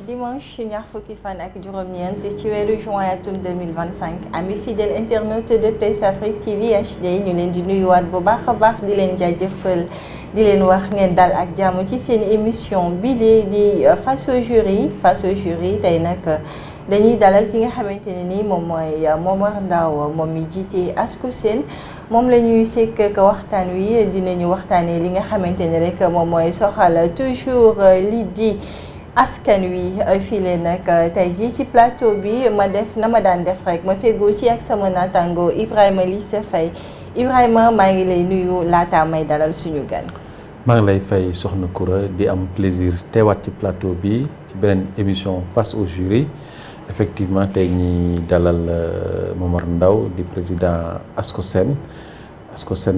dimanche ñaar fukki fan ak juróom-ñeent ci weeru juin atum 2025 amis fidèles internautes de Place Afrique TV HD ñu leen di nuyuwaat bu baax a baax di leen jaajëfal di leen wax ngeen dal ak jàmm ci seen émission bi di face au jury tey nag dañuy dalal ki nga xamante ne nii moom mooy Momar Ndao moom mi jiite ASCOSEN moom la ñuy sekk waxtaan wi dinañu waxtaanee li nga xamante ne rek moom mooy soxal toujours lii di askan wi fii leen nag tey jii ci plateau bi ma def na ma daan def rek ma feggoo ci ak sama naataango Ibrahima Lissa Faye Ibrahima maa ngi lay nuyu laata may dalal suñu gan. maa ngi lay fay soxna Koura di am plaisir teewaat ci plateau bi ci beneen émission face au jury effectivement tey ñi dalal Momar Ndao di président ASCOSEN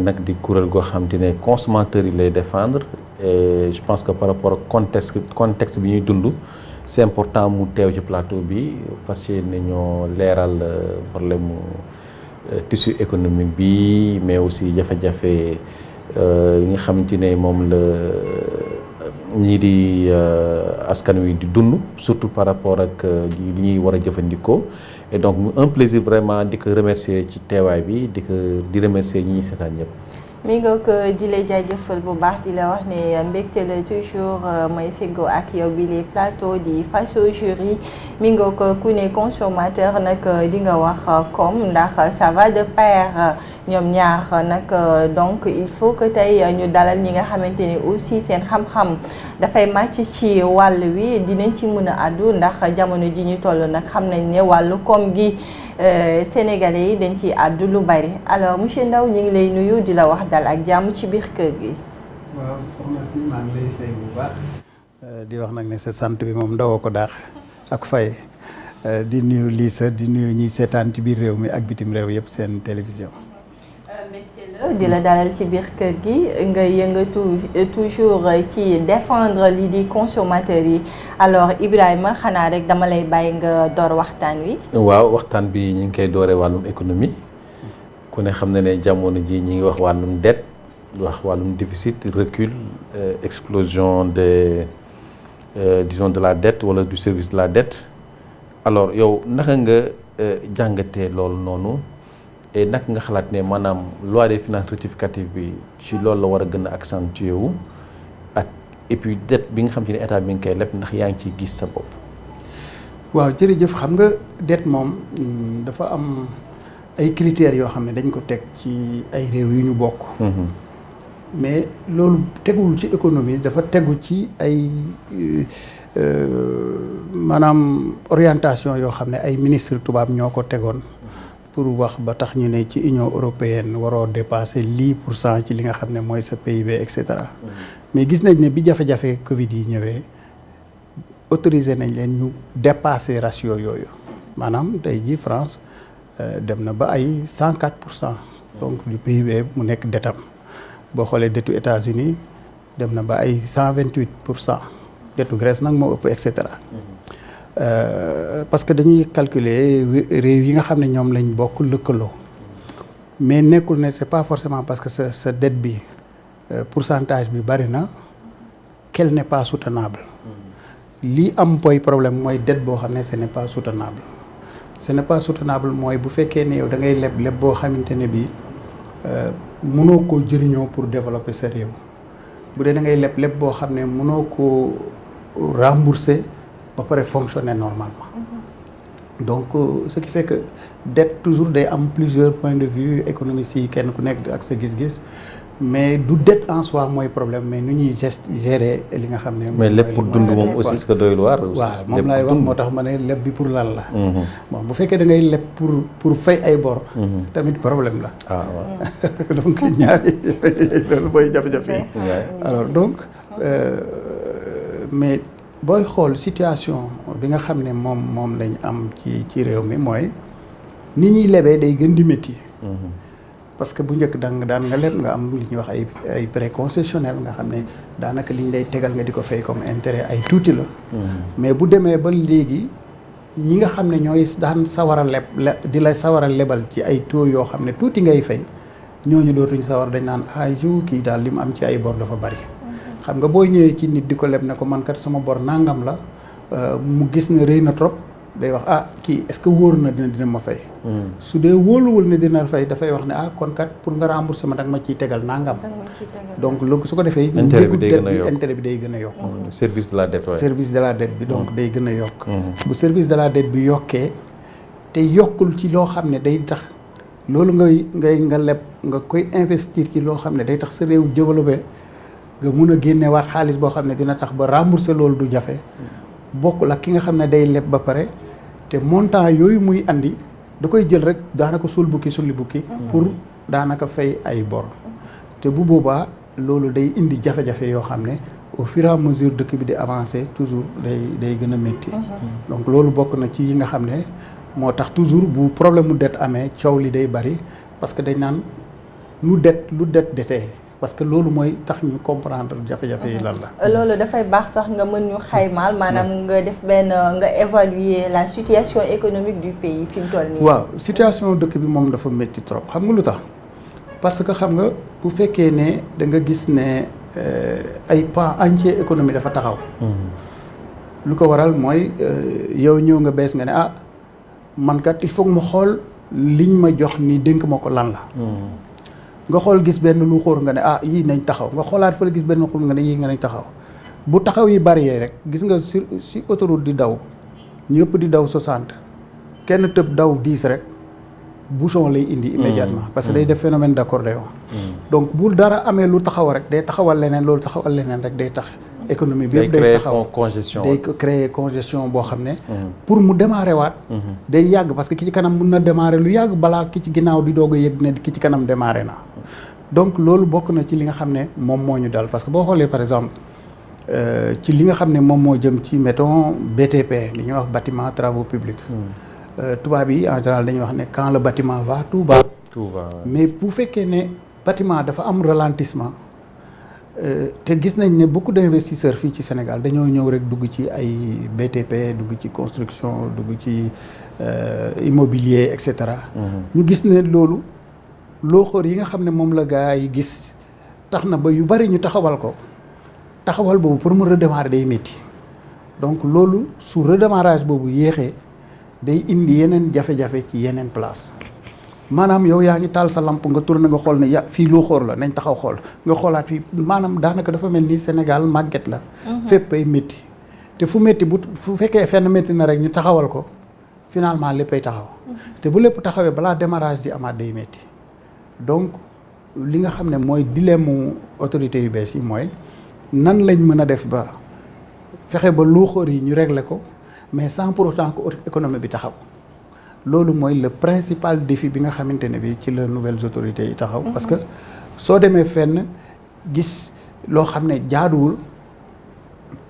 nag di kuréel goo xam te ne consommateurs yi lay défendre et je pense que par rapport ak contexte bi ñuy dund c'est important mu teew ci plateau bi fas yéene ñoo leeral problème mu tissu économique bi mais aussi jafe-jafe yi nga xamante ne moom la ñii di askan wi di dund surtout par rapport ak li ñuy war a jëfandikoo et donc un plaisir vraiment di ko remercier ci teewaay bi di remercier ñi ñuy seetaan ñëpp. mi nga ko di la jaajëfal bu baax di la wax ne mbégte la toujours may feggoo ak yow bi les plateaux di face au jury mi nga ko ku ne consommateur nag di nga wax comme ndax ça va de pair ñoom ñaar nag donc il faut que tey ñu dalal ñi nga xamante ne aussi seen xam-xam dafay màcc ci wàll wi dinañ ci mën a àddu ndax jamono ji ñu toll nag xam nañ ne wàllu koom gi Sénégalais yi dañ ci àddu lu bari alors monsieur Ndao ñu ngi lay nuyu di la wax dal ak jàmm ci biir kër gi. waaw soxna si maa ngi lay fay bu baax di wax nag ne sa sant bi moom Ndao ko daax ak Faye di nuyu Lissa di nuyu ñiy seetaan ci biir réew mi ak bitim réew yëpp seen télévision. di la dalal ci biir kër gi nga yëngatu toujours ci défendre li di consommateurs yi alors Ibrahima xanaa rek dama lay bàyyi nga door waxtaan wi. waaw waxtaan bi ñu ngi koy dooree wàllum économie ku ne xam na ne jamono ji ñi ngi wax wàllum dette wax wàllum déficit recul explosion disons de la dette wala du service de la dette alors yow naka nga jàngatee loolu noonu. et nag nga xalaat ne maanaam loi des finances rectificative bi ci loolu la war a gën a accentuer wu ak et puis dette bi nga xam te ne état bi nga koy leb ndax yaa ngi ciy gis sa bopp. waaw jërëjëf xam nga dette moom dafa am ay critères yoo xam ne dañ ko teg ci ay réew yu ñu bokk. mais loolu teguwul ci économie dafa tegu ci ay maanaam orientation yoo xam ne ay ministre tubaab ñoo ko tegoon. pour wax ba tax ñu ne ci Union européenne waroo dépasser lii % ci li nga xam ne mooy sa PIB et cetera. mais gis nañ ne bi jafe-jafe Covid yi ñëwee autorisé nañ leen ñu dépasser ratio yooyu maanaam tey ji France dem na ba ay 104% donc du PIB mu nekk dettam boo xoolee dettu États-Unis dem na ba ay 128%. dettu Grèce nag moo ëpp et cetera. parce que dañuy calculer réew yi nga xam ne ñoom lañ bokk lëkkaloo mais nekkul ne c'est pas forcément parce que sa dette bi pourcentage bi bari na qu'elle n'est pas soutenable lii am problème mooy dette boo xam ne ce n'est pas soutenable mooy bu fekkee ne yow da ngay leb boo xamante ne bii mënoo koo jëriñoo pour développer sa réew bu dee da ngay leb boo xam ne mënoo koo rembourser ba pare fonctionner normalement donc ce qui fait que dette toujours day am plusieurs points de vue économistes yi kenn ku nekk ak sa gis-gis mais du dette en soi mooy problème mais nu ñuy gérer li nga xam ne. mais lépp pour dund moom aussi est-ce que doyul waar. waaw moom laay wax moo tax ma ne leb bi pour lan la. bon bu fekkee da ngay leb pour fay ay bor. tamit problème la. ah waaw donc ñaari loolu mooy jafe-jafe yi. alors donc mais. booy xool situation bi nga xam ne moom lañ am ci réew mi mooy ni ñuy lebee day gën di métti. parce que bu njëkk daan nga leb nga am li ñuy wax ay prêt concessionnel nga xam ne daanaka liñ lay tegal nga di ko fay comme intérêt ay tuuti la. mais bu demee ba léegi ñi nga xam ne ñooy daan sawar a leb di la sawar a lebal ci ay taux yoo xam ne tuuti ngay fay ñooñu dootuñ sawar dañ naan kii daal li mu am ci ay bor dafa bari. xam nga booy ñëwee ci nit di ko leb ne ko man kat sama bor nangam la mu gis ne rëy na trop day wax kii est-ce que wóor na dina ma fay. su dee wóoluwul ne dina fay dafay wax ne kon kat pour nga rembourser ma danga ma ciy tegal nangam. donc loolu su ko defee. intérêt bi day gën a yokk intérêt bi day gën a yokk. service de la dette service de la dette bi donc day gën a yokk. bu service de la dette bi yokkee te yokkul ci loo xam ne day tax loolu nga leb nga koy investir ci loo xam ne day tax sa réew développé nga mun a génneewaat xaalis boo xam ne dina tax ba rembourser loolu du jafe. bokkul ak ki nga xam ne day leb ba pare te montant yooyu muy andi da koy jël rek daanaka sulli bukki pour daanaka fay ay bor te bu boobaa loolu day indi jafe-jafe yoo xam ne au fur et à mesure dëkk bi di avancer toujours day gën a métti. donc loolu bokk na ci yi nga xam ne moo tax toujours bu problème mu dette amee coow li day bari parce que dañ naan lu detee parce que loolu mooy tax ñu comprendre jafe-jafe yi lan la. loolu dafay baax sax nga mën ñu xaymaal maanaam nga def nga évaluer la situation économique du pays fi mu toll nii. waaw situation dëkk bi moom dafa métti trop xam nga lu tax parce que xam nga bu fekkee ne da nga gis ne ay pan entier économie dafa taxaw. lu ko waral mooy yow ñëw nga bees nga ne man kat il faut ma xool liñ ma jox ni dénk ma ko lan la. nga xool gis benn lu xóor nga ne yii nañ taxaw nga xoolaat fa la gis benn lu xóor nga ne yii nga nañ taxaw bu taxaw yi bari rek gis nga si autoroute di daw ñëpp di daw 60 kenn tëb daw 10 rek bouchon lay indi immédiatement parce que day def phénomène d'accordéon donc bu dara amee lu taxaw rek day taxawal leneen loolu taxawal leneen rek day tax économie bi yëpp day taxaw day créer congestion boo xam ne pour mu démarrer waat day yàgg parce que ki ci kanam mun na démarrer lu yàgg balaa ki ci ginnaaw di doog a yëg ne ki ci kanam démarrer na donc loolu bokk na ci li nga xam ne moom moo ñu dal parce que boo xoolee par exemple ci li nga xam ne moom moo jëm ci mettons BTP li ñuy wax bâtiment travaux publics tubaab yi en général dañuy wax ne quand le bâtiment va tout va mais bu fekkee ne bâtiment dafa am ralentissement te gis nañ ne beaucoup d'investisseurs fii ci Sénégal dañoo ñëw rek dugg ci ay BTP dugg ci construction dugg ci immobilier et cetera. ñu gis ne loolu looxoor yi nga xam ne moom la gaa yi gis tax na ba yu bari ñu taxawal ko taxawal boobu pour mu redémarrer day métti donc loolu su redémarrage boobu yéexee day indi yeneen jafe-jafe ci yeneen place maanaam yow yaa ngi taal sa lampe nga tourné nga xool ne fii loo xóor la nañ taxaw xool nga xoolaat fii maanaam daanaka dafa mel ni Sénégal màgget la. fépp ay métti te fu métti fu fekkee fenn métti na rek ñu taxawal ko finalement léppay taxaw. te bu lépp taxawee balaa démarrage di amaat day métti donc li nga xam ne mooy dilemme autorités yu bees yi mooy nan lañ mën a def ba fexe ba loo xóor yi ñu régler ko mais sans pour autant que économie bi taxaw. loolu mooy le principal défi bi nga xamante ne bi ci la nouvelles autorités yi taxaw parce que soo demee fenn gis loo xam ne jaaduwul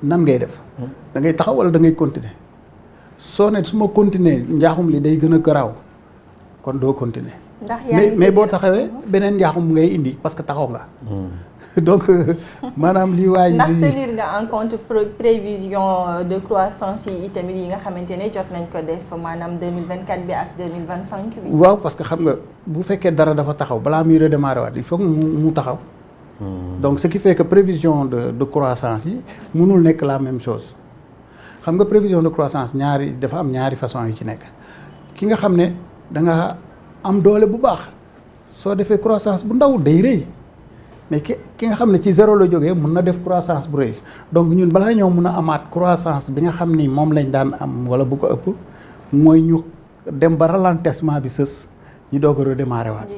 nan ngay def da ngay taxaw wala da ngay continuer soo ne su ma continuer njaaxum li day gën a garaaw kon doo continuer mais boo taxawee beneen njaaxum ngay indi parce que taxaw nga donc maanaam li waay ndax tenir nga en compte prévision de croissance yi itamit yi nga xamante ne jot nañ ko def maanaam 2024 bi ak 2025 bi. waaw parce que xam nga bu fekkee dara dafa taxaw balaa muy redémarrer waat il faut que mu taxaw. donc ce qui fait que prévision de croissance yi mënul nekk la même chose xam nga prévision de croissance dafa am ñaari façon yu ci nekk ki nga xam ne da nga am doole bu baax soo defee croissance bu ndaw day rëy. mais ki nga xam ne ci zéro la jógee mun na def croissance bu rëy donc ñun balaa ñoo mun a amaat croissance bi nga xam ni moom lañ daan am wala bu ko ëpp mooy ñu dem ba ralentissement bi sës ñu doog a redémarrer waat.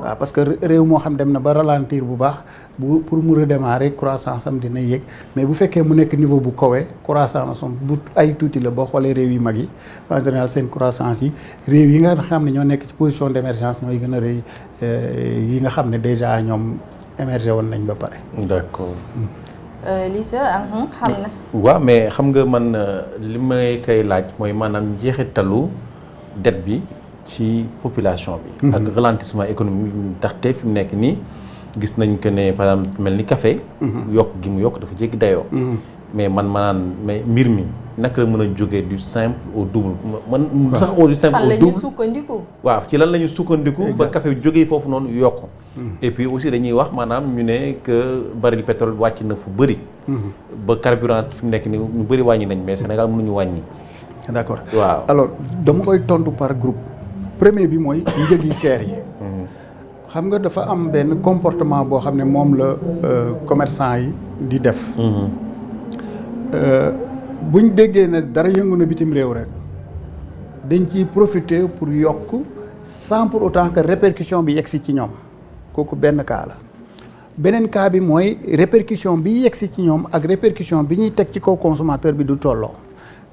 waaw parce que réew moo xam dem na ba ralentir bu baax pour mu redémarrer croissance am dina yéeg mais bu fekkee mu nekk niveau bu kawee croissance am bu ay tuuti la boo xoolee réew yu mag yi en général seen croissance yi réew yi nga xam ne ñoo nekk ci position d'émergence ñooy gën a rëy yi nga xam ne déjà ñoom. émergé woon nañ ba pare. d'accord. Lisa xam na. waaw mais xam nga man li may koy laaj mooy maanaam njeexitalu dette bi ci population bi. ak ralentissement économique ndaxte fi mu nekk nii gis nañ que ne par exemple mel ni café. yokk gi mu yokk dafa jéggi dayoo. mais mais mbir mi naka la mën a jógee du simple au double man sax du simple au double fan la ñu sukkandiku. waaw ci lan la ñu sukkandiku. ba café jógee foofu noonu yokk. et puis aussi dañuy wax maanaam ñu ne que baril pétrole wàcc na fu bëri. ba carburant fi mu nekk ni ñu bëri wàññi nañ mais Sénégal mënuñu wàññi. d'accord waaw alors dama koy tontu par groupe. premier bi mooy njëg yi cher yi. xam nga dafa am benn comportement boo xam ne moom la commerçant yi di def. buñ déggee ne dara yëngu na bitim réew rek dañ ciy profiter pour yokk sans pour autant que répercussion bi yegsi ci ñoom kooku benn cas la. beneen cas bi mooy répercussion bi yegsi ci ñoom ak répercussion bi ñuy teg ci kaw consommateur bi du tolloo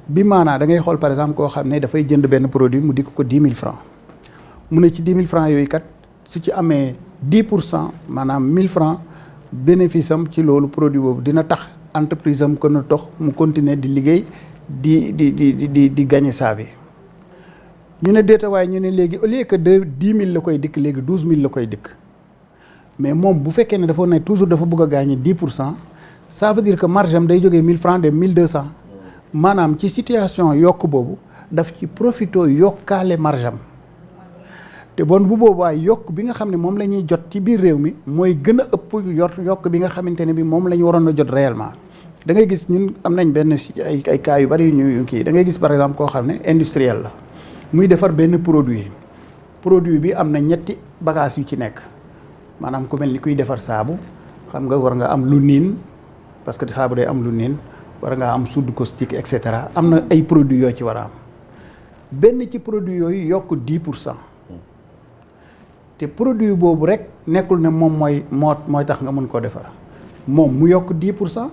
bi maanaa da ngay xool par exemple koo xam ne dafay jënd benn produit mu dikk ko 10 000 francs mu ne ci 10 000 francs yooyu kat su ci amee 10% maanaam 1000 francs bénéfice am ci loolu produit boobu dina tax entreprise am ko na tox mu continuer di liggéey di gagner sa vie ñu ne déeta waaye ñu ne léegi au lieu que 10 000 la koy dikk léegi 12 000 la koy dikk mais moom bu fekkee ne dafa ne toujours dafa bëgg a gagner 10%, ça veut dire que marge am day jógee 1000 francs de 1200 maanaam ci situation yokk boobu daf ci profito yokkaale marge am te bon bu boobaa yokk bi nga xam ne moom la ñuy jot ci biir réew mi mooy gën a ëpp yokk bi nga xamante ne bi moom la ñu waroon a jot réellement da ngay gis ñun am nañ benn ay cas yu bari yu ñu kii da ngay gis par exemple koo xam ne industriel la muy defar benn produit bi am na ñetti bagages yu ci nekk maanaam ku mel ni kuy defar saabu xam nga war nga am lu niin parce que saabu day am lu niin war nga am soude caustique et cetera am na ay produits yoo ci war a am benn ci produit yooyu yokk 10%. te produit boobu rek nekkul ne moom mooy tax nga mën koo defar moom mu yokk 10%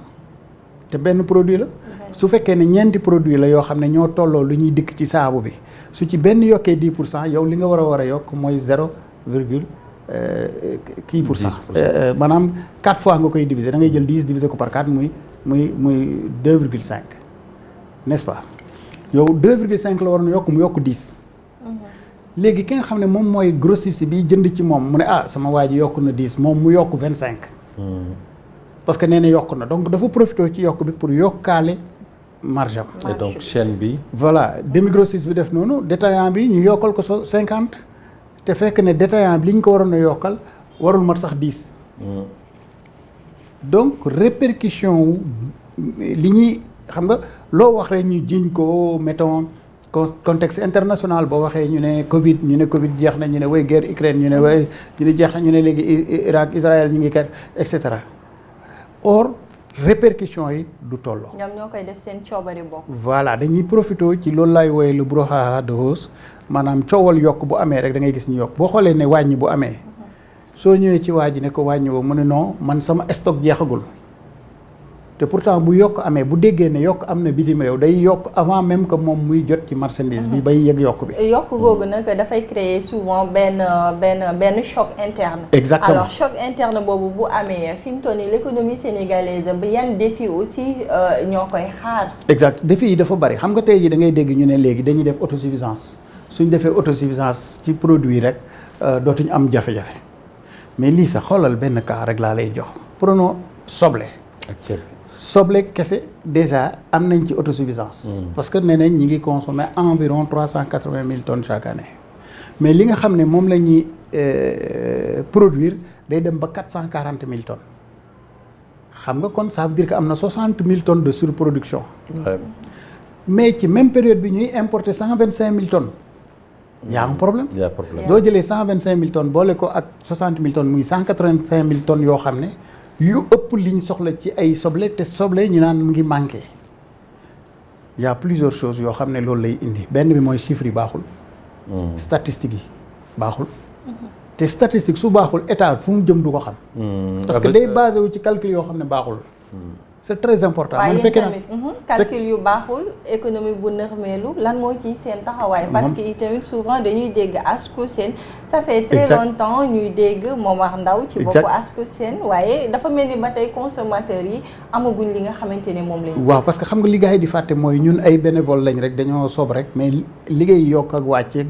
te benn produit la su fekkee ne ñeenti produit la yoo xam ne ñoo tolloo lu ñuy dikk ci saabu bi su ci benn yokkee 10% yow li nga war a yokk mooy 0,% maanaam 4 fois nga koy diviser da ngay jël 10 diviser ko par 4 muy 2,5 n'est-ce pas yow 2,5 la waroon a yokk mu yokk 10. léegi ki nga xam ne moom mooy grossiste bi jënd ci moom mu ne sama waa ji yokk na 10 moom mu yokk 25. parce que nee na yokk na donc dafa profité ci yokk bi pour yokkaale marge am. et donc chaîne bi. voilà demi grossiste bi def noonu détaillant bi ñu yokkal ko 50 te fekk ne détaillant bi li ñu ko waroon a yokkal warul mat sax 10. donc répercussion wu li ñuy xam nga loo wax rek ñu jiñ ko mettons. contexte international boo waxee ñu ne Covid jeex na ñu ne way guerre Ukraine ñu ne jeex na ñu ne léegi Irak Israël ñu ngi kat et cetera or répercussion yi du tolloo. ñoom ñoo koy def seen coobari bopp. voilà dañuy profité ci loolu laay wooye le brouhaha de hausse maanaam coowal yokk bu amee rek da ngay gis ñu yokk boo xoolee ne wàññi bu amee soo ñëwee ci waa ji ne ko wàññi woo mu ne non man sama stock jeexagul. te pourtant bu yokk amee bu déggee ne yokk am na bitim réew day yokk avant même que moom muy jot ci marchandise bi bay yëg yokk bi. yokk googu nag dafay créer souvent benn choc interne. exactement alors choc interne boobu bu amee fi mu toll nii l'économie sénégalaise ba yan défi aussi ñoo koy xaar. exact défi yi dafa bari xam nga tey jii da ngay dégg ñu ne léegi dañuy def autosuffisance suñ defee autosuffisance ci produit rek dootuñu am jafe-jafe mais lii sax xoolal benn cas rek laa lay jox prenons soble. ak ceeb. soble kese déjà am nañ ci autosuffisance. parce que nee nañ ñi ngi consommer environ 380 000 tonnes chaque année mais li nga xam ne moom la ñuy produire day dem ba 440 000 tonnes xam nga kon ça veut dire que am na 60 000 tonnes de surproduction. mais ci même période bi ñuy importer 125 000 tonnes. y a un problème. y a problème doo jëlee 125 000 tonnes boole ko ak 60 000 tonnes muy 185 000 tonnes yoo xam ne. yu ëpp liñ soxla ci ay soble te soble ñu naan mu ngi manqué y a plusieurs choses yoo xam ne loolu lay indi benn bi mooy chiffres yi baaxul. statistiques yi baaxul. te statistique su baaxul état fu mu jëm du ko xam. parce que day basé wu ci calcul yoo xam ne baaxul. c'est très important. man fekkee tamit calcul yu baaxul économie bu nërmeelu lan moo ci seen taxawaay. parce que itamit souvent dañuy dégg Ascosen. ça fait très longtemps ñuy dégg Momar Ndao ci boppu Ascosen waaye dafa mel ni ba tey consommateurs yi amaguñ li nga xamante ne moom lañ. waaw parce que xam nga li gars yi di fàtte mooy ñun ay bénévole lañ rek dañoo soob rek mais liggéey yokk ak wàcceeg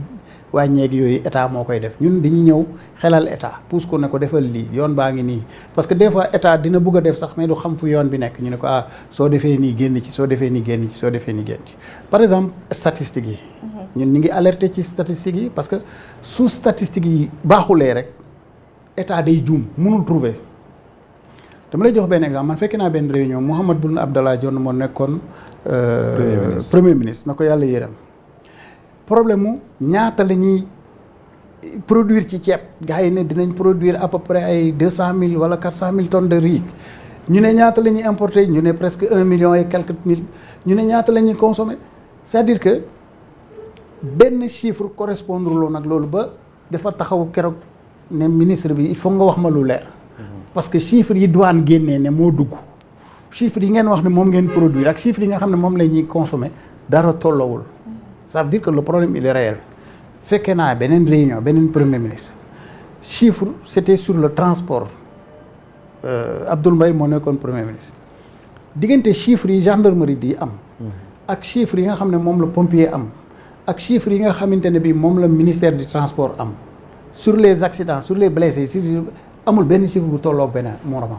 wàññeeg yooyu état moo koy def ñun dañuy ñëw xelal état pousse ko ne ko defal lii yoon baa ngi nii parce que des fois état dina bëgg a def sax mais du xam fu yoon bi nekk ñu ne ko soo defee nii génn ci soo defee nii génn ci soo defee nii génn ci par exemple statistiques yi ñun ñu ngi alerté ci statistiques yi parce que su statistiques yi baaxulee rek état day juum mënul trouver. dama lay jox benn exemple man fekkee naa benn réunion Mahammed Boun Abdallah Dionne moo nekkoon premier ministre na ko yàlla yërëm problème mu ñaata la ñuy produire ci ceeb gars yi ne dinañ produire à peu près ay 200 000 wala 400 000 tonnes de riz ñu ne ñaata la ñuy importer ñu ne presque 1 million et quelques mille ñu ne ñaata la ñuy consommer c'est-à-dire que benn chiffre correspondre loolu nag loolu ba dafa taxaw keroog ne ministre bi il faut nga wax ma lu leer. parce que chiffres yi douane génnee ne moo dugg chiffres yi ngeen wax ne moom ngeen produire ak chiffres yi nga xam ne moom la ñuy consommer dara tollowul. ça veut dire que le problème il est réel. fekkee naa beneen réunion beneen premier ministre chiffre c'était sur le transport Abdoul Mbaye moo nekkoon premier ministre diggante chiffres yi gendarmerie di am. ak chiffres yi nga xam ne moom la pompier am. ak chiffres yi nga xamante ne bii moom la ministère du transport am sur les accidents sur les blessés amul benn chiffre bu tolloog beneen moromam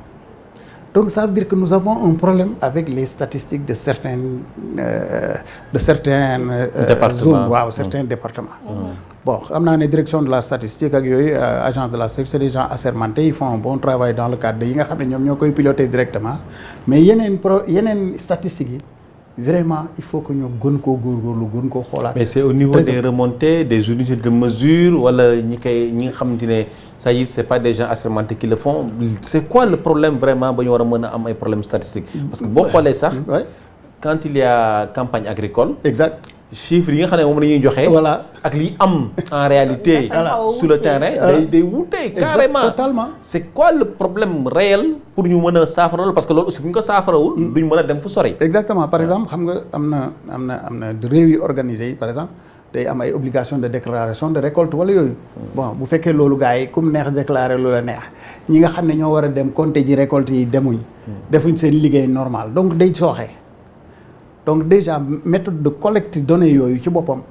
donc ça veut dire que nous avons un problème avec les statistiques de certaines zones waaw certains départements bon xam naa ne direction de la statistique ak yooyu agence de la statistique c'est des gens assermentés ils font un bon travail dans le cadre de yi nga xam ne ñoom ñoo koy piloter directement mais yeneen statistiques yi vraiment il faut que ñu gën koo góorgóorlu gën koo xoolaat. mais c'est au niveau des remontées des unités de mesure wala ñi nga xamante ne ça y est c'est pas des gens assermentés qui le font c'est quoi le problème vraiment ba ñu war a mën a am ay problèmes statistiques. parce que boo xoolee sax. quand il y a campagne agricole. exact chiffres yi nga xam ne moom la ñuy joxe. voilà ak li am en réalité. sur le terrain day wute carrément. totalement c'est quoi le problème réel pour ñu mën a saafara loolu parce que loolu aussi bu ñu ko saafarawul. duñ mën a dem fu sori. exactement par exemple xam nga am na réew yi organisé yi par exemple day am ay obligation de déclaration de récolte wala yooyu. bon bu fekkee loolu gars yi comme neex déclarer lu la neex ñi nga xam ne ñoo war a dem compter ji récolte yi demuñ. defuñ seen liggéey normal donc day sooxe. donc déjà méthode de collecte données yooyu ci boppam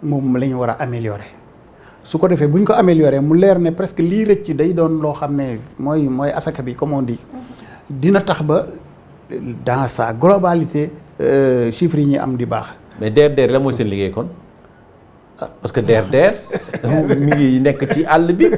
moom la ñu war a améliorer su ko defee bu ñu ko améliorer mu leer ne presque lii rëcc day doon loo xam ne mooy asaka bi comme on dit dina tax ba dans sa globalité chiffres yi ñuy am di baax. mais DRDR la mooy seen liggéey kon. parce que DRDR mi ngi nekk ci àll bi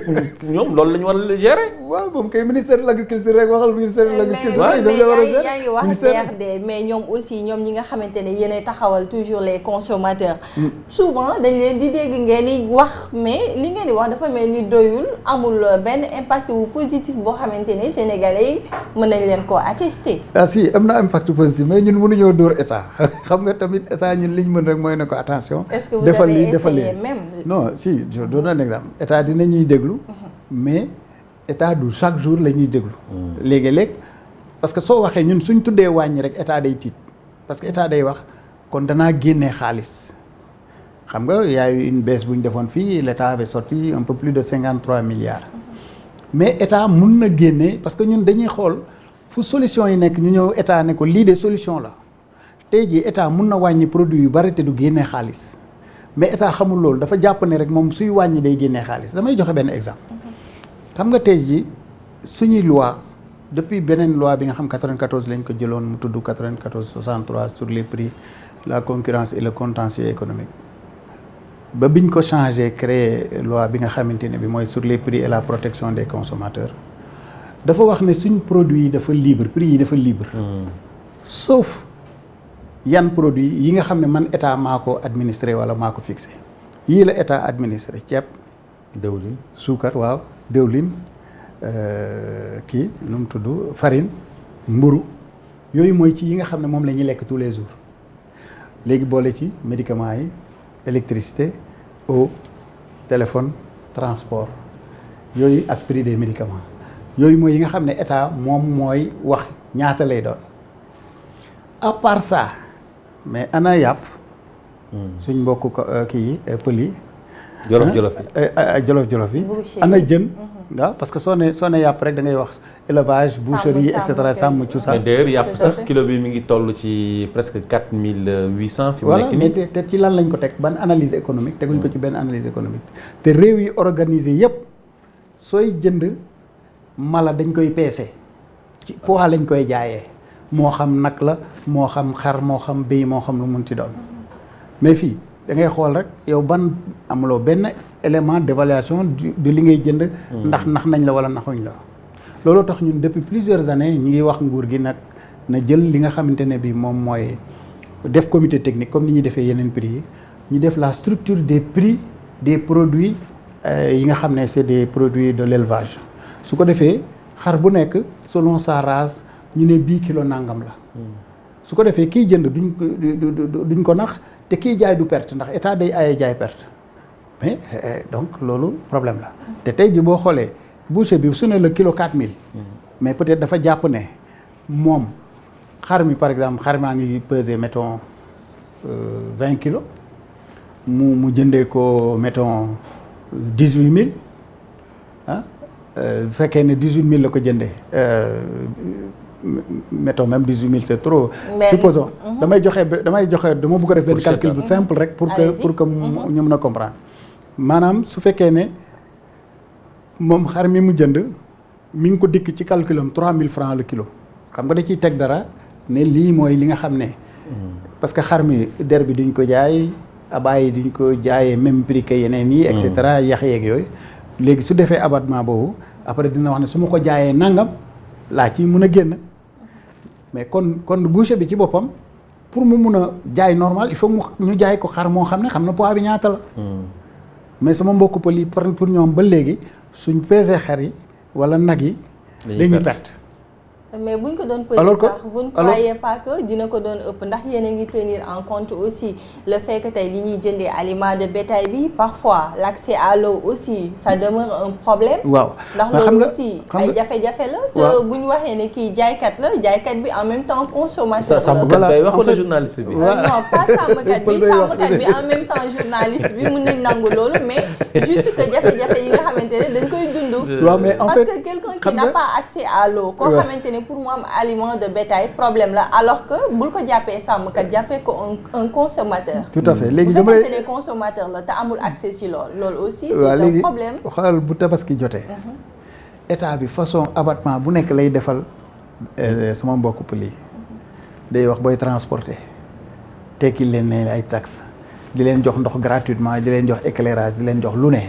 ñoom loolu la ñu war a gérer. waaw moom kay ministère de l'agriculture rek waxal ministère de l'agriculture. mais yaa ngi wax DRD mais ñoom aussi ñoom ñi nga xamante ne yéenay taxawal toujours les consommateurs. souvent dañ leen di dégg ngeen di wax mais li ngeen di wax dafa mel ni doyul amul benn impact bu positif boo xamante ne sénégalais yi mën nañ leen koo attester. ah si am na impact positif mais ñun mënuñoo dóor état xam nga tamit état ñun liñ mën rek mooy ne ko attention. est-ce que vous avez essayé même. non si je donne un exemple état dina ñuy déglu mais état du chaque jour la ñuy déglu léegi-léeg parce que soo waxee ñun suñ tuddee wàññi rek état day tiit parce que état day wax kon danaa génnee xaalis xam nga y a eu une baisse bu ñu defoon fii l'état avait sorti un peu plus de 53 milliards mais état mun na génne parce que ñun dañuy xool fu solution yi nekk ñu ñëw état ne ko lii de solution la tey jii état mun na wàññi produit yu bari te du génnee xaalis mais état xamul loolu dafa jàpp ne rek moom suy wàññi day génnee xaalis damay joxe benn exemple xam nga tey jii suñuy loi depuis beneen loi bi nga xam 94 lañ ko jëloon mu tudd 94/63 sur les prix la concurrence et le contentieux économique ba biñ ko changé créé loi bi nga xamante ne bi mooy sur les prix et la protection des consommateurs dafa wax ne suñ produit yi dafa libre prix yi dafa libre sauf yan produit yi nga xam ne man état maa ko administré wala maa ko fixé yii la état administré ceeb dëwlin suukar waaw dëwlin kii nu mu tudd farine mburu yooyu mooy ci yi nga xam ne moom la ñuy lekk tous les jours léegi boole ci médicaments yi électricité eau téléphone transport yooyu ak prix des médicaments yooyu mooy yi nga xam ne état moom mooy wax ñaata lay doon à part ça mais ana yàpp suñ mbokk kii yi pël yi jolof yi ana jën waaw parce que soo ne yàpp rek da ngay wax élevage boucherie et cetera sàmm cosaan d'ailleurs yàpp sax kilo bi mi ngi toll ci presque 4800 fi mu nekk nii mais te ci lan lañ ko teg ban analyse économique teguñ ko ci benn analyse économique te réew yi organisé yépp sooy jënd mala dañ koy peese ci poids lañ koy jaayee moo xam nag la moo xam xar moo xam béy moo xam lu mun ci doon mais fii da ngay xool rek yow ban amuloo benn élément d'évaluation de li ngay jënd. ndax nax nañ la wala naxuñ la. loolu tax ñun depuis plusieurs années ñi ngi wax nguur gi nag na jël li nga xamante ne bi moom mooy def comité technique comme ni ñuy defee yeneen prix yi ñu def la structure des prix des produits yi nga xam ne c'est des produits de l'élevage su ko defee xar bu nekk selon sa race ñu ne bii kilo nangam la. su ko defee kiy jënd duñ ko nax te kiy jaay du perte ndax état day aaye jaay perte mais donc loolu problème la te tey ji boo xoolee boucher bi su ne la kilo 4000. mais peut-être dafa jàpp ne moom xar mi par exemple xar maa ngi peser mettons 20 kilos mu jëndee ko mettons 18000 ah bu fekkee ne 18000 la ko jëndee mettons même 18000 c'est trop. supposons dama bëgg a def benn calcul bu simple rek pour que ñu mën a comprendre maanaam su fekkee ne moom xar mi mu jënd mi ngi ko dikk ci calculam 3000 francs le kilo xam nga da ciy teg dara ne lii mooy li nga xam ne parce que xar mi der bi duñ ko jaay abaay yi duñ ko jaayee même prix que yeneen yi et cetera yax yeeg yooyu léegi su defee abattement boobu après dina wax ne su ma ko jaayee nangam laa ci mun a génn mais kon boucher bi ci boppam pour mu mun a jaay normal il faut ñu jaay ko xar moo xam ne poids bi ñaata la mais sama mbokku pël yi pour ñoom ba léegi suñ peser xar yi wala nag yi dañuy perte mais buñ ko doon peser sax vous ne croyez pas que dina ko doon ëpp ndax yéen a ngi tenir en compte aussi le fait que tey li ñuy jëndee aliment de bétail bi parfois l'accès à l'eau aussi ça demeure un problème. waaw ndax loolu aussi ay jafe-jafe la. te bu ñu waxee ne kii jaaykat bi en même temps consommateur la. sàmmkat bay wax wala journaliste bi. non pas sàmmkat bi en même temps journaliste bi mun nañ nangu loolu mais juste que jafe-jafe yi nga xamante ne dañ koy dund. waaw mais en fait parce que quelqu'un qui n'a pas accès à l'eau koo xamante ne pour mu am aliment de bétail problème la alors que bul ko jàppee sàmmkat jàppee ko un consommateur. tout à fait léegi bu fekkente ne consommateur la te amul accès ci loolu aussi c'est un problème. xoolal bu tabaski jotee. état bi façon abattement bu nekk lay defal sama mbokku pël yi day wax booy transporter tekki leen ne ay taxes di leen jox ndox gratuitement di leen jox éclairage di leen jox lu ne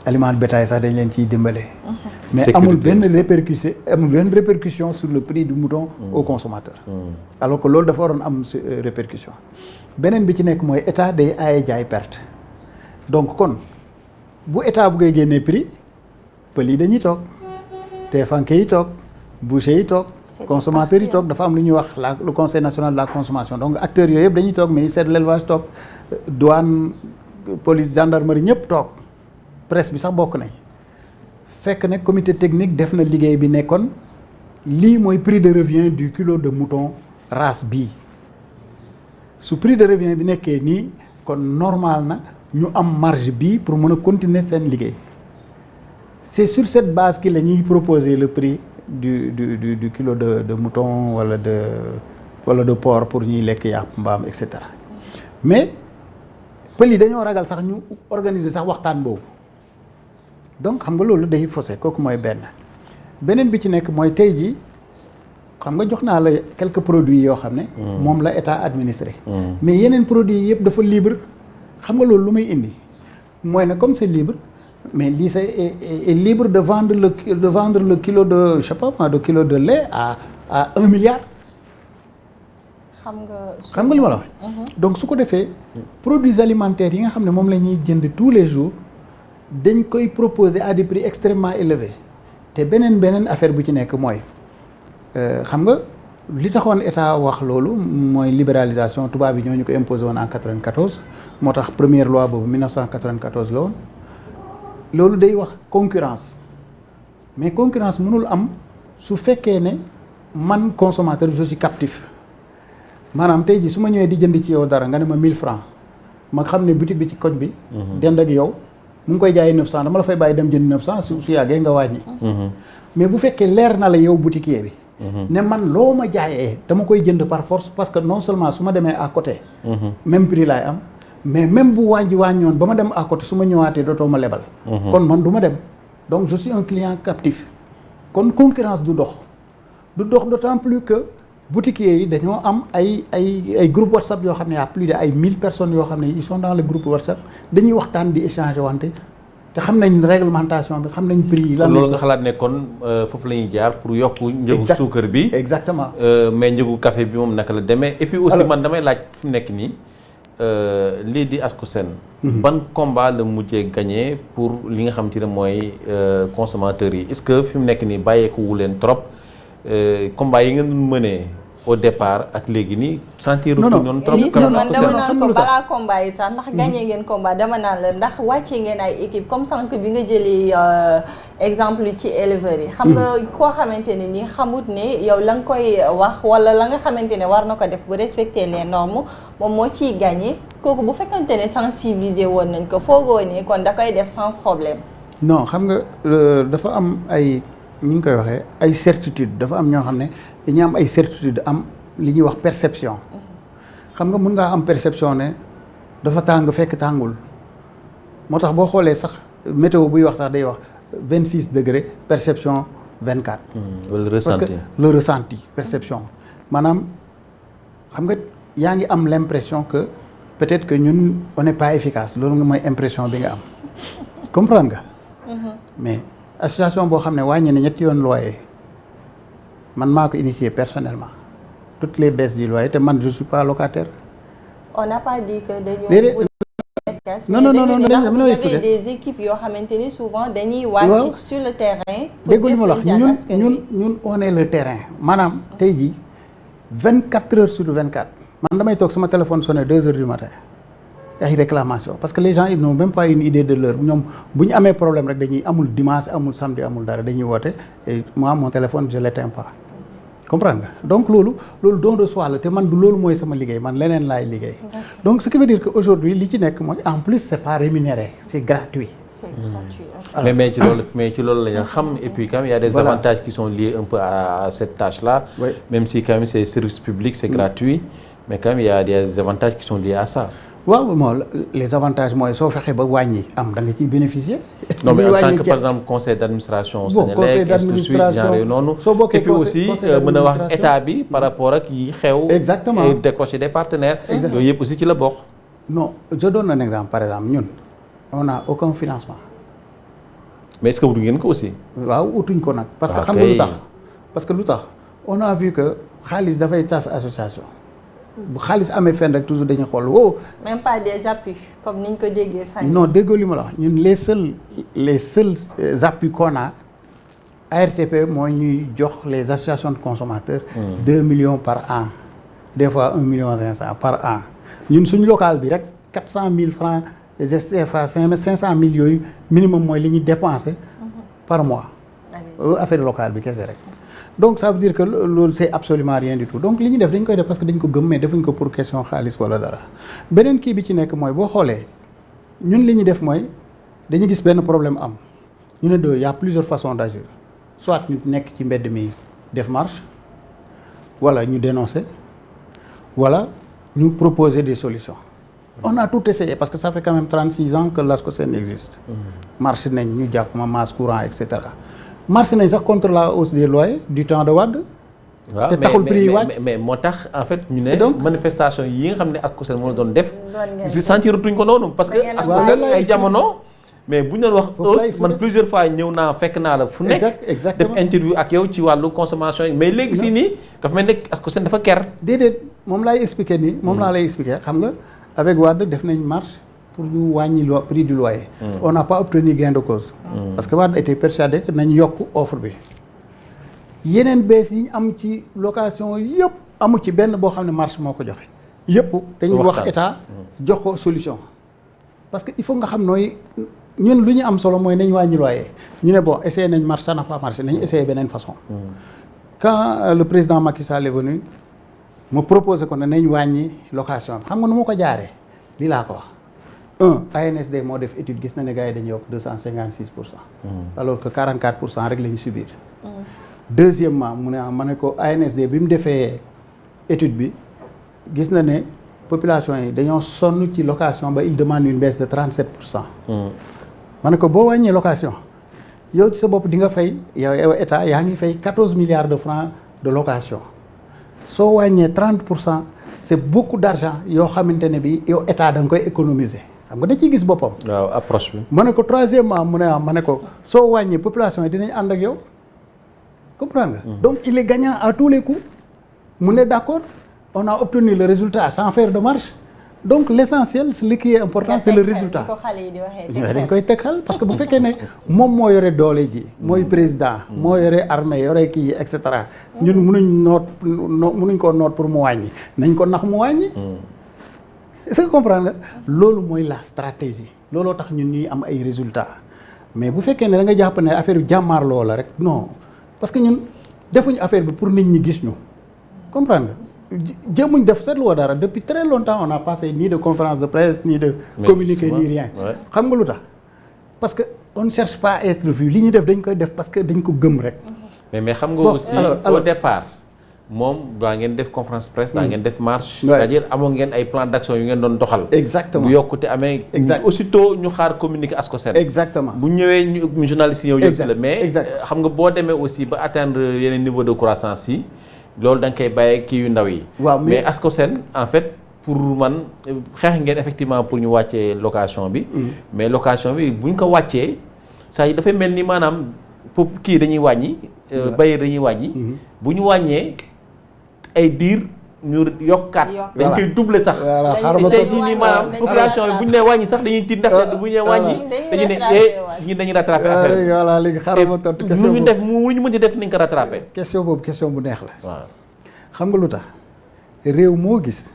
aliment de bétail sax dañ leen ciy dimbale. mais amul benn répercussion sur le prix du mouton au consommateur. alors que loolu dafa waroon am répercussion beneen bi ci nekk mooy état day aaye jaay perte donc kon bu état buggee génnee prix pël yi dañuy toog teefanke yi toog boucher yi toog consommateurs yi toog dafa am lu ñuy wax le conseil national de la consommation donc acteurs yooyu yëpp dañuy toog ministère de l'élevage toog douane police gendarmerie ñëpp toog presse bi sax bokk nañ fekk ne comité technique def na liggéey bi nekkoon lii mooy prix de revient du kilo de mouton race bii su prix de revient bi nekkee nii kon normal na ñu am marge bii pour mën a continuer seen liggéey c'est sur cette base que la ñuy proposer le prix du kilo de mouton wala de porc pour ñuy lekk yàpp mbaam et cetera mais pël yi dañoo ragal sax ñu organiser sax waxtaan boobu donc xam nga loolu day faussé kooku mooy beneen bi ci nekk mooy tey jii xam nga jox naa la quelques produits yoo xam ne moom la état administré mais yeneen produits yëpp dafa libre xam nga loolu lu muy indi mooy ne comme c'est libre mais lii est libre de vendre le kilo de je sais pas de kilo de lait à 1 milliard xam nga li ma la wax donc su ko defee produits alimentaires yi nga xam ne moom la ñuy jënd tous les jours dañ koy proposer à des prix extrêmement élevés te beneen affaire bu ci nekk mooy xam nga li taxoon état wax loolu mooy libéralisation tubaab yi ñoo ñu ko imposé woon en 94 moo tax première loi boobu 1994 la woon loolu day wax concurrence mais concurrence mënul am su fekkee ne man consommateur je suis captif maanaam tey jii su ma ñëwee di jënd ci yow dara nga ne ma 1000 francs ma xam ne boutique bi ci koñ bi dend ak yow mu ngi koy jaayee 900 dama la fay bàyyi dem jënd 900 su yàggee nga wàññi mais bu fekkee leer na la yow boutiquier bi ne man loo ma jaayee dama koy jënd par force parce que non seulement su ma demee à côté même prix laay am mais même bu wàññoon ba ma dem à côté su ma ñëwaatee dootoo ma lebal kon man du ma dem donc je suis un client captif kon concurrence du dox d'autant plus que boutiquiers yi dañoo am ay groupe WhatsApp yoo xam ne y a plus de ay 1000 personnes yoo xam ne ils sont dans le groupe WhatsApp dañuy waxtaan di échanger wante te xam nañ réglementation bi xam nañ prix yi. lan loolu nga xalaat ne kon foofu la ñuy jaar pour yokk njëgu suukar bi. exactement mais njëgu café bi moom naka la demee. et puis aussi man damay laaj fi mu nekk nii lii di Ascosen. ban combat la mujjee gagné pour li nga xam te ne mooy consommateurs yi est-ce que fi mu nekk nii bàyyeeku wu leen trop combat yi ngeen mënee au départ ak léegi nii sentir noonu trop. man dama naan ko balaa combat yi sax ndax gagné ngeen combat dama naan la ndax wàcce ngeen ay équipe comme sànq bi nga jëlee exemple ci éleveurs yi. xam nga koo xamante ne nii xamut ne yow la nga koy wax wala la nga xamante ne war na ko def bu respecter les normes moom moo ciy gagné kooku bu fekkante ne sensibiliser woon nañ ko foogoo ne kon da koy def sans problème. non xam nga dafa am ay ni ñu koy waxee ay certitude dafa am ñoo xam ne dañuy am ay certitude am li ñuy wax perception xam nga mun ngaa am perception ne dafa tàng fekk tàngul moo tax boo xoolee sax météo buy wax sax day wax 26 degrés perception 24. wala ressenti parce que le ressenti perception maanaam xam nga yaa ngi am l'impression que peut-être que ñun on n'est pas efficace loolu nga mooy impression bi nga am comprendre nga. mais association boo xam ne wàññi na ñetti yoon loyer man maa ko initié personnellement toutes les baisses du loyer te man je suis pas locataire. on n'a pas dit que dañoo. non vous avez des équipes yoo xamante ni souvent dañuy wàcc sur le terrain. déggul ma la wax ñun on est le terrain maanaam tey jii 24 heures sur 24 man damay toog sama téléphone sonné 2 heures du matin. ay réclamation parce que les gens ils n'ont même pas une idée de l'heure ñoom bu ñu amee problème rek dañuy amul dimanche amul samedi amul dara dañuy woote et moi mon téléphone je l'éteins pas comprendre nga donc loolu don de soi la te man du loolu mooy sama liggéey man leneen laay liggéey donc ce qui veut dire que aujourd'hui li ci nekk mooy en plus c'est pas rémunéré c'est gratuit. mais ci loolu la ñu xam et puis quand même il y a des avantages qui sont liés un peu à cette tâche là. Oui. Même si quand même c'est service public c'est gratuit mais quand même il y a des avantages qui sont liés à ça. waaw bon les avantages mooy soo fexee ba wàññi am da nga ciy bénéficier. non mais en tant que par exemple conseil d'administration. bon conseil d'administration noonu. soo bokkee et puis aussi mën a wax état bi par rapport ak yi xew. exactement et décrocher des partenaires. yooyu yëpp aussi ci la bokk. non je donne un exemple par exemple ñun on n'a aucun financement. mais est-ce que wutu ngeen ko aussi. waaw utuñ ko nag. parce que xam nga lu tax parce que lu tax on a vu que xaalis dafay tas association. bu xaalis amee fenn rek toujours dañuy xool wow. même pas des appuis comme niñ ko déggee fan. non déggoo li ma la wax ñun les seuls appuis qu'on a ARTP mooy ñuy jox les associations de consommateurs. 2 millions par an des fois 1,5 million par an ñun suñu local bi rek 400 000 francs CFA 500 000 yooyu minimum mooy li ñuy dépenser par mois. affaire locale bi kese rek. donc ça veut dire que loolu c'est absolument rien du tout donc li ñu def dañ koy def parce que dañ ko gëm mais defuñ ko pour question xaalis wala dara beneen kii bi ci nekk mooy boo xoolee ñun li ñu def mooy dañu gis benn problème am ñu ne y a plusieurs façons d'agir soit ñu nekk ci mbedd mi def marche wala ñu dénoncer wala ñu proposer des solutions on a tout essayé parce que ça fait quand même 36 ans que l'Ascosen existe marche nañ ñu jàpp ma masse courant et cetera marché nañ sax contre la hausse des loyers du temps de Wade. te taxul prix yi wàcc mais moo tax en fait ñu ne manifestation yi nga xam ne Ascosen moo doon def. si sentiratuñ ko noonu. parce que Ascosen ay jamono. mais bu ñu doon wax hausse man plusieurs fois ñëw naa fekk naa la fu nekk. exactement def interview ak yow ci wàllu consommation yi mais léegi si nii dafa mel ne Ascosen dafa ker. déedéet moom laay expliquer nii. moom laa lay expliquer xam nga avec Wade def nañ marche. pour ñu wàññi prix du loyer. On n'a pas obtenu gain de cause. Parce que Wade était persuadé que nañ yokk offre bi. yeneen bees yi am ci location yëpp amu ci benn boo xam ne marché moo ko joxe. yëpp dañuy wax état jox ko solution. parce que il faut nga xam nooy ñun lu ñu am solo mooy nañ wàññi loyer ñu ne bon essayé nañ marché ça n'a pas marché nañ essayé beneen façon. quand le président Macky Sall est venu mu proposé ko ne nañ wàññi location bi xam nga nu ma ko jaaree lii laa ko wax. ANSD moo def étude gis na ne gars yi dañuy yokk 256%. alors que 44% rek la ñu subir. deuxièmement mu ne ma ne ko ANSD bi mu defee étude bi gis na ne population yi dañoo sonn ci location ba il demande une baisse de 37%. ma ne ko boo wàññee location yow ci sa bopp di nga fay yow état yaa ngi fay 14 milliards de francs de location soo wàññee 30% c'est beaucoup d'argent yoo xamante ne bi yow état da nga koy économiser xam nga da ciy gis boppam. waaw approche bi. ma ne ko troisièmement mu ne ma ne ko soo wàññee population yi dinañ ànd ak yow comprendre nga. donc il est gagnant à tous les coups mu ne d'accord on a obtenu le résultat sans faire de marche. donc l'essentiel ce qui est important c'est le résultat dañ koy teg xel parce que bu fekkee ne moom moo yore doole ji mooy président moo yore armée yore kii et cetera ñun mënuñ koo noot pour mu wàññi nañ ko nax mu wàññi est-ce que comprendre nga loolu mooy la stratégie looloo tax ñun ñuy am ay résultats mais bu fekkee ne da nga jàpp ne affaire bi jàmmaarloo la rek non parce que ñun defuñu affaire bi pour nit ñi gis ñu comprendre nga jéemuñ def seetluwoo dara depuis très longtemps on n'a pas fait ni de conférence de presse ni de communiqué ni rien xam nga lu tax parce que on ne cherche pas à être vu li ñuy def dañ koy def parce que dañ ko gëm rek mais xam nga aussi au départ moom daa ngeen def conférence presse daa ngeen def marche c'est-à-dire amoon ngeen ay plan d'action yu ngeen doon doxal exactement bu yokkute amee aussitôt ñu xaar communiqué ASCOSEN exactement bu ñëwee ñu journalistes yi ñëw yëg si la mais xam nga boo demee aussi ba atteindre yeneen niveau de croissance yi loolu da nga koy bàyyee kii yu ndaw yi. waaw mais ASCOSEN en fait pour man xeex ngeen effectivement pour ñu wàccee location bi. mais location bi bu ñu ko wàccee saa yi dafay mel ni maanaam pour kii dañuy wàññi. bailleur dañuy wàññi. bu ñu wàññee ay diir ñu yokkaat. dañ koy doubler sax. voilà xaaral ma tey jii nii maanaam population bi bu ñu nee wàññi sax dañuy tiit ndaxte bu ñu nee wàññi. dañu ne ñi dañuy rattrapé affaire bi. voilà léegi xaaral ma tontu question boobu mu ñu mën di def nañ ko rattrapé. question boobu question bu neex la. waaw xam nga lu tax réew moo gis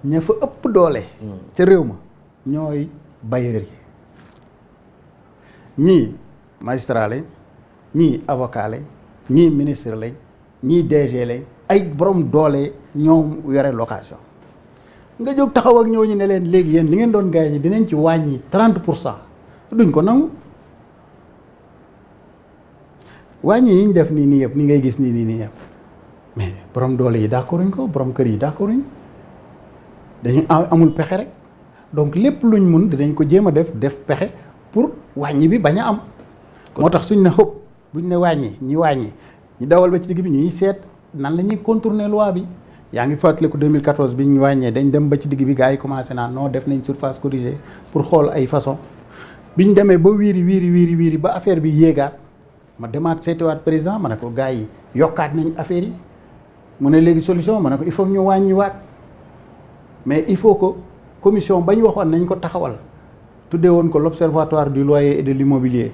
ña fa ëpp doole. ca réew ma ñooy bailleurs yi ñii magistrat lañ ñii avocat lañ ñii ministre lañ ñii DG lañ. ay borom doole ñoom yore location nga jóg taxaw ak ñooñu ne leen léegi yéen li ngeen doon gaay ñi dinañ ci wàññi 30% duñ ko nangu wàññi yi ñu def nii yëpp ni ngay gis nii yëpp mais borom doole yi d'accorduñ ko borom kër yi d'accorduñ dañu amul pexe rek donc lépp luñ mun dinañ ko jéem a def pexe pour wàññi bi bañ a am. moo tax suñ ne xëpp buñ ne wàññi ñu dawal ba ci digg bi ñuy seet. nan la ñuy contourner loi bi yaa ngi fàttaliku 2014 bi ñu wàññee dañ dem ba ci digg bi gars yi commencé naan non def nañ surface corrigée pour xool ay façon bi ñu demee ba wiiri ba affaire bi yéegaat ma demaat seetiwaat président ma ne ko gars yi yokkaat nañ affaire yi mu ne léegi solution ma ne ko il faut ñu wàññiwaat mais il faut que commission ba ñu waxoon nañ ko taxawal tuddee woon ko l'observatoire du loyer et de l'immobilier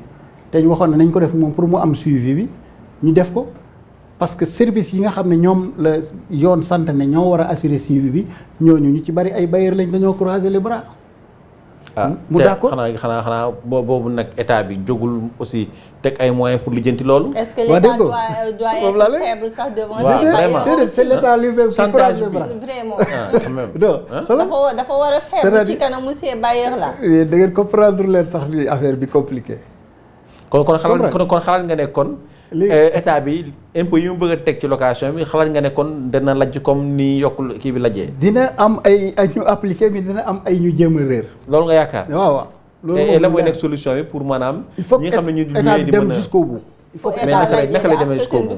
te ñu waxoon ne nañ ko def moom pour mu am suivi bi ñu def ko. parce que service yi nga xam ne ñoom la yoon sant ne ñoo war a assurer suivi bi ñooñu ñu ci bari ay bailleurs lañ dañoo croiser les bras. mu d'accord xanaa boobu nag état bi jógul aussi teg ay moyens pour lijjanti loolu. est-ce que l'état doit être faible sax devant ces bailleurs? déedéet c'est l'état lui-même qui croise les bras. vraiment. dafa war a faible ci kanamu ces bailleurs là. da ngeen comprendre leen sax ni affaire bi compliqué. kon xalaat nga ne kon. état bi impôt yi mu bëgg a teg ci location bi xalaat nga ne kon dana lajj comme ni yokk kii bi lajjee. dina am ay ñu appliqué bi dina am ay ñu jéem a réer. loolu nga yaakaar. waaw loolu moom la mooy nekk solution bi pour maanaam. il faut ñi nga xam ne ñu état bi dem jusqu'au bout. il faut mais naka lay demee jusqu'au bout.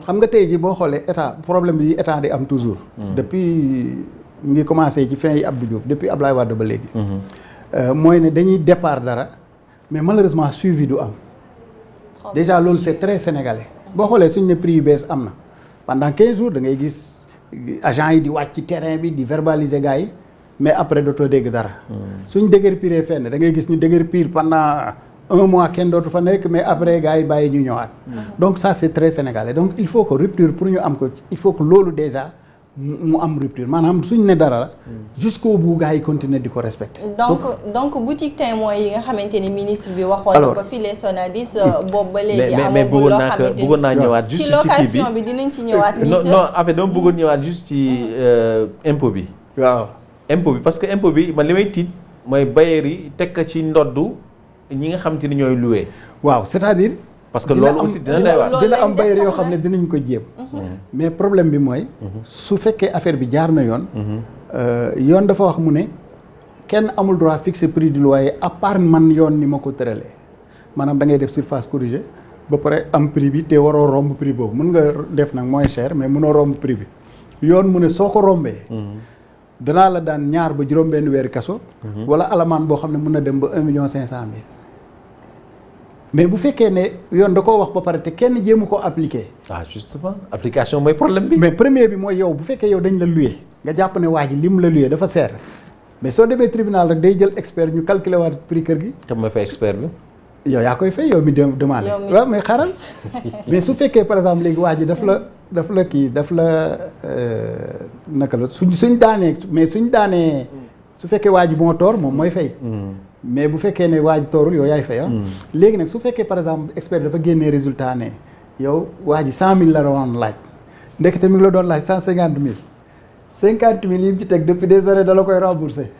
xam nga tey ji boo xoolee état problème yi état di am toujours. depuis ngi commencé ci fin yi Abdou Diouf depuis Abdoulaye Wade ba léegi. mooy ne dañuy départ dara mais malheureusement suivi du am. déjà loolu c'est très sénégalais boo xoolee suñ ne prix yu bees am na pendant 15 jours da ngay gis agents yi di wàcc ci terrain bi di verbaliser gars yi mais après dootoo dégg dara. suñ déguerpiree fenn da ngay gis ñu déguerpir pendant 1 mois kenn dootu fa nekk mais après gars yi bàyyi ñu ñëwaat. donc ça c'est très sénégalais donc il faut que rupture pour ñu am ko il faut que loolu déjà mu am rupture maanaam suñ ne dara la. jusqu'au bout gars yi continuer di ko respecter. donc boutique témoin yi nga xamante ni ministre bi waxoon na ko fii les Sonadis boobu ba léegi. mais bëggoon naa ñëwaat juste ci location bi dinañ ci ñëwaat. non en fait dama bëggoon ñëwaat juste ci impôt bi. waaw impôt bi parce que impôt bi man li may tiit mooy bailleurs yi teg ko ci ndoddu ñi nga xamante ni ñooy loué. waaw c'est-à-dire. parce que loolu aussi dina am bailleurs yoo xam ne dinañ ko jéem. mais problème bi mooy. su fekkee affaire bi jaar na yoon. yoon dafa wax mu ne kenn amul droit fixer prix du loyer à part man yoon ni ma ko tëralee maanaam da ngay def surface corrigée ba pare am prix bi te waroo romb prix boobu mën nga def nag moins cher mais mënoo romb prix bi yoon mu ne soo ko rombee danaa la daan ñaar ba juróom-benn weeri kaso wala alamaan boo xam ne mën na dem ba 1,5 million mais bu fekkee ne yoon da koo wax ba pare te kenn jéemu ko appliquer. Justement application mooy problème bi. mais premier bi mooy yow bu fekkee yow dañ la loué nga jàpp ne waa ji li mu la loué dafa seer mais soo demee tribunal rek day jël expert ñu calculer waat prix kër gi. te mooy fay expert bi. yow yaa koy fay yow mi demandé. waaw mais xaaral mais su fekkee par exemple léegi waa ji daf la naka la suñ daanee mais suñ daanee su fekkee waa ji moo toor moom mooy fay. mais bu fekkee ne waa ji toorul yow yaay fay léegi nag su fekkee par exemple expert dafa génnee résultat ne yow waa ji 100 000 la doon laaj ndekete mi ngi la doon laaj 150 000 50 000 yi mu ci teg depuis des années da la koy rembourser.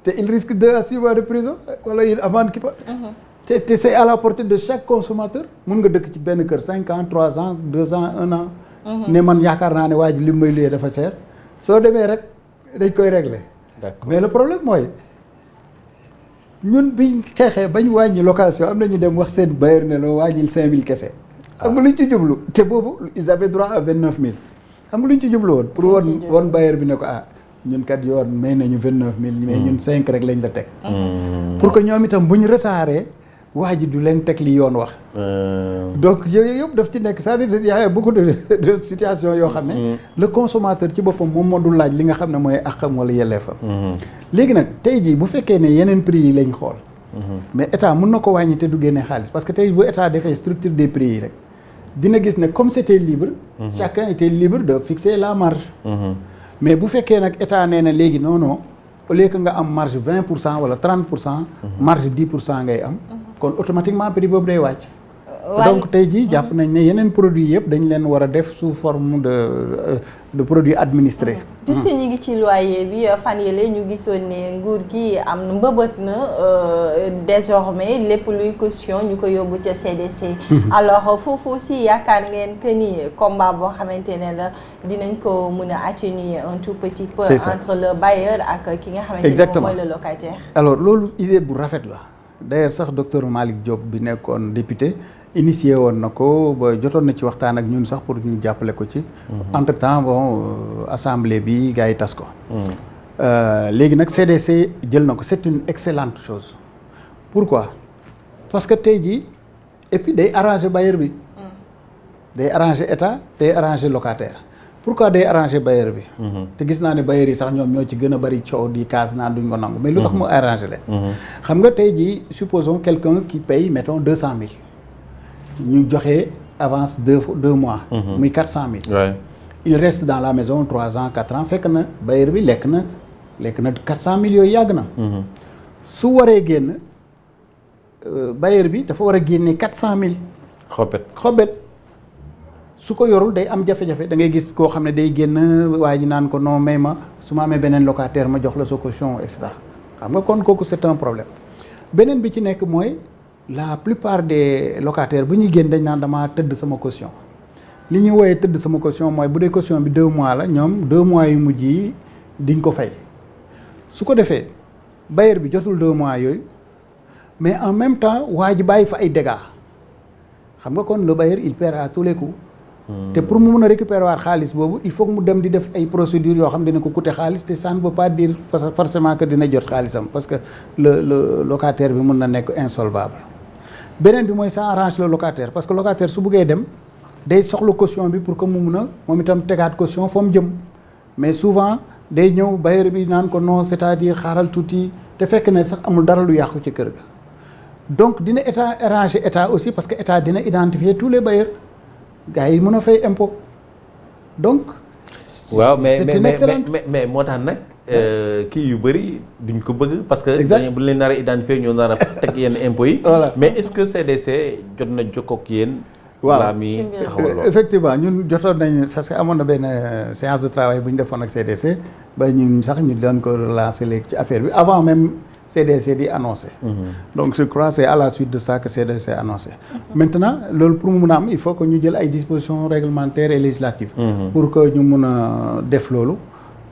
te il risque 2 à 6 mois de prison wala une amende qui peut. te c'est à la portée de chaque consommateur. mun nga dëkk ci benn kër 5 ans 3 ans 2 ans 1 an. ne man yaakaar naa ne waa ji li may luyee dafa cher soo demee rek dañ koy régler. D'accord. mais le problème mooy ñun biñ xeexee bañ wàññi location am na ñu dem wax seen bailleur ne la wàññil 5000 kese. xam nga luñ ci jublu te boobu ils avaient droit à 29000 xam nga luñ ci jublu woon. pour woon bailleur bi ne ko ñun kat yoon may nañu 29000 mais ñun 5 rek lañ la teg. pour que ñoom itam bu ñu retardé waa ji du leen teg li yoon wax. donc yooyu yëpp daf ci nekk c'est-à-dire y a beaucoup de situations yoo xam ne. le consommateur ci boppam moom moo du laaj li nga xam ne mooy àqam wala yelleefam. léegi nag tey jii bu fekkee ne yeneen prix yi lañ xool. mais état mën na ko wàññi te du génne xaalis parce que tey bu état defee structure des prix yi rek dina gis ne comme c'était libre. chacun était libre de fixer la marge. mais bu fekkee nag état nee na léegi non au lieu que nga am marge 20% wala 30%. marge 10% ngay am. kon automatiquement prix boobu day wàcc. donc tey jii jàpp nañ ne yeneen produits yëpp dañ leen war a def sous forme de produits administrés. puisque ñu ngi ci loyer bi fan yële ñu gisoon ne nguur gi am na mbëbët na désormais lépp luy caution ñu ko yóbbu ca CDC. alors foofu aussi yaakaar ngeen que ni combat boo xamante ne la dinañ ko mën a atténuer un tout petit peu. entre le bailleur ak ki nga xamante ne moom mooy le locataire. alors loolu idée bu rafet la. d'ailleurs sax docteur Malick Diop bi nekkoon député initié woon na ko ba jotoon na ci waxtaan ak ñun sax pour ñu jàppale ko ci. entre temps assemblée bi gars yi tas ko. léegi nag CDC jël na ko c'est une excellente chose. pourquoi parce que tey jii et puis day arranger bailleur bi. day arranger état day arranger locataire. pourquoi day arranger bailleur bi. te gis naa ne bailleur yi sax ñoom ñoo ci gën a bari coow di kaas naan duñ ko nangu. mais lu tax mu arranger leen. xam nga tey jii supposons quelqu'un qui paye mettons 200000 ñu joxe avance 2 mois. muy 400000. Ouais. il reste dans la maison 3 ans 4 ans fekk na bailleur bi lekk na 400000 yooyu yàgg na. su waree génn bailleur bi dafa war a génne 400000. xobet. su ko yorul day am jafe-jafe da ngay gis koo xam ne day génn waa ji naan ko non may ma su ma amee beneen locataire ma jox la sa caution et cetera xam nga kon kooku c'est un problème. beneen bi ci nekk mooy la plupart des locataires bu ñuy génn dañ naan damaa tëdd sama caution li ñuy wooyee tëdd sama caution mooy bu dee caution bi 2 mois la ñoom 2 mois yu mujj yi diñ ko fay su ko defee bailleur bi jotul 2 mois yooyu mais en même temps waa ji bàyyi fa ay dégâts xam nga kon le bailleur il perd à tous les coups. te pour mu mën a récupérer waat xaalis boobu il faut que mu dem di def ay procédures yoo xam dina ko coûter xaalis te ça ne veut pas dire forcément que dina jot xaalisam parce que le locataire bi mën na nekk insolvable. beneen bi mooy ça arrange le locataire parce que locataire su buggee dem day soxla caution bi pour que mu mun a moom itam tegaat caution fa mu jëm mais souvent day ñëw bailleur bi naan ko non c'est-à-dire xaaral tuuti te fekk ne sax amul dara lu yàqu ci kër ga. donc dina état arranger état aussi parce que état dina identifier tous les bailleurs. gars yi mën a fay impôt donc. waaw mais moo tax nag kii yu bëri duñ ko bëgg. parce que bu leen nar a identifier ñoo nar a teg yenn impôts yi. voilà mais est-ce que CDC jot na jokkoo ak yéen. waaw effectivement ñun jotoon nañ parce que amoon na benn séance de travail bu ñu defoon ak CDC ba ñun sax ñu doon ko relancer léegi ci affaire bi avant même. CDC di annoncé. donc je crois c'est à la suite de ça que CDC annoncé. maintenant loolu pour mu mun a am il faut que ñu jël ay dispositions réglementaires et législatives. pour que ñu mun a def loolu.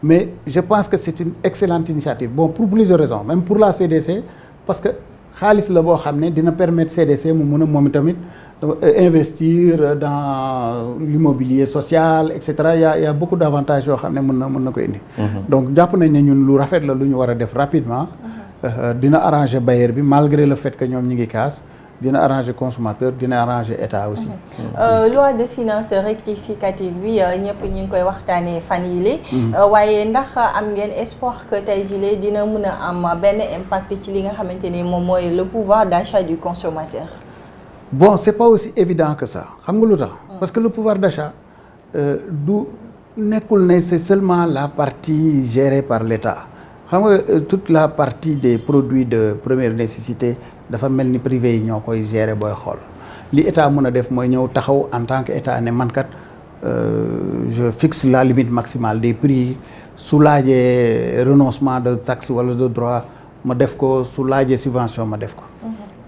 mais je pense que c'est une excellente initiative bon pour plusieurs raisons même pour la CDC parce que xaalis la boo xam ne dina permettre CDC mu mun a moom tamit investir dans l'immobilier social et cetera y a beaucoup d'avantages yoo xam ne mën na ko indi. donc jàpp nañ ne ñun lu rafet la lu ñu war a def rapidement. dina arranger bailleur bi malgré le fait que ñoom ñi ngi kaas. dina arranger consommateur dina arranger état aussi. loi de finances rectificative bi ñëpp ñu ngi koy waxtaanee fan yii waaye ndax am ngeen espoir que tey jii dina mën a am benn impact ci li nga xamante ni moom mooy le pouvoir d'achat du consommateur. bon c'est pas aussi évident que ça xam nga lu tax. parce que le pouvoir d'achat du nekkul ne c'est seulement la partie gérée par l'État. xam nga toute la partie des produits de première nécessité dafa mel ni privé yi ñoo koy gérer booy xool li état mën a def mooy ñëw taxaw en tant que état ne man kat je fixe la limite maximale des prix su laajee renoncement de taxe wala de droit ma def ko su laajee subvention ma def ko.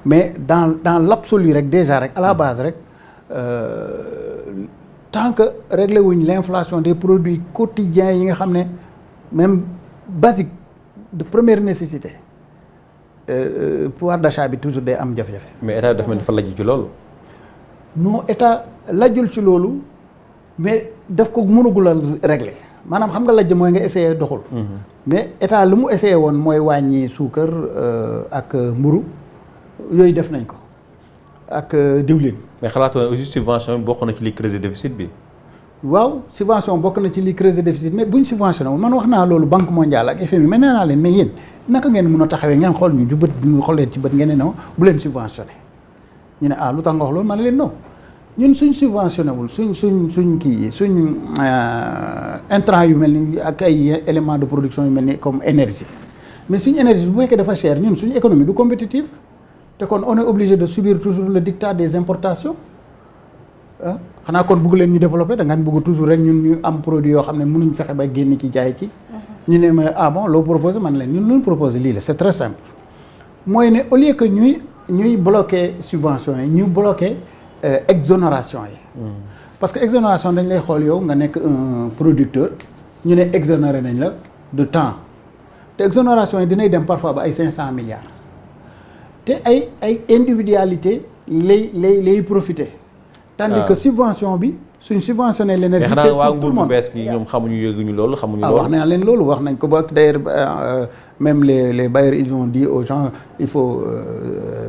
mais dans l'absolu rek déjà rek à la base rek tant que réglé wuñ l'inflation des produits quotidiens yi nga xam ne même basique de première nécessité pouvoir d'achat bi toujours day am jafe-jafe. mais état dafa mel ni dafa lajj ci loolu. non état lajjul ci loolu mais daf ko mënagul a régler maanaam xam nga lajj mooy nga essayer doxul. mais état lu mu essayer woon mooy wàññi suukar ak mburu yooyu def nañ ko ak diwlin. mais xalaatoo aussi subvention bi bokk na ci li creuser déficit bi. waaw subvention bokk na ci li creuser déficit mais buñ subventionné wul man wax naa loolu banque mondiale ak FMI mais nee naa leen mais yéen naka ngeen mën a taxawee ngeen xool ñu jubët ñu xool leen ci bët ngeen ne non bu leen subventionné ñu ne lu tax nga wax loolu man leen non ñun suñ subventionné wul suñ kii suñ intrant yu mel ni ak ay éléments de production yu mel ni comme énergie mais suñ énergie bu fekkee dafa cher ñun suñu économie du compétitive te kon on est obligé de subir toujours le dictat des importations xanaa kon bëgg leen ñu développer da nga bëgg toujours rek ñun ñu am produit yoo xam ne mënuñ fexe ba génn ci jaay ci. ñu ne ma bon loo proposé man leen ñun lu ñu proposé lii la c'est très simple mooy ne au lieu que ñuy bloquer subventions yi ñu bloquer exonération yi. parce que exonération dañ lay xool yow nga nekk un producteur ñu ne exonéré nañ la de temps te exonération yi dinay dem parfois ba ay 500 milliards te ay individualité lay profiter. tandis que subvention bi suñ subventionné l'énergie c'est pour tout le monde. bees gi ñoom xamuñu yëguñu loolu xamuñu loolu. wax naa leen loolu wax nañ ko ba d'ailleurs même les bailleurs ils ont dit aux gens il faut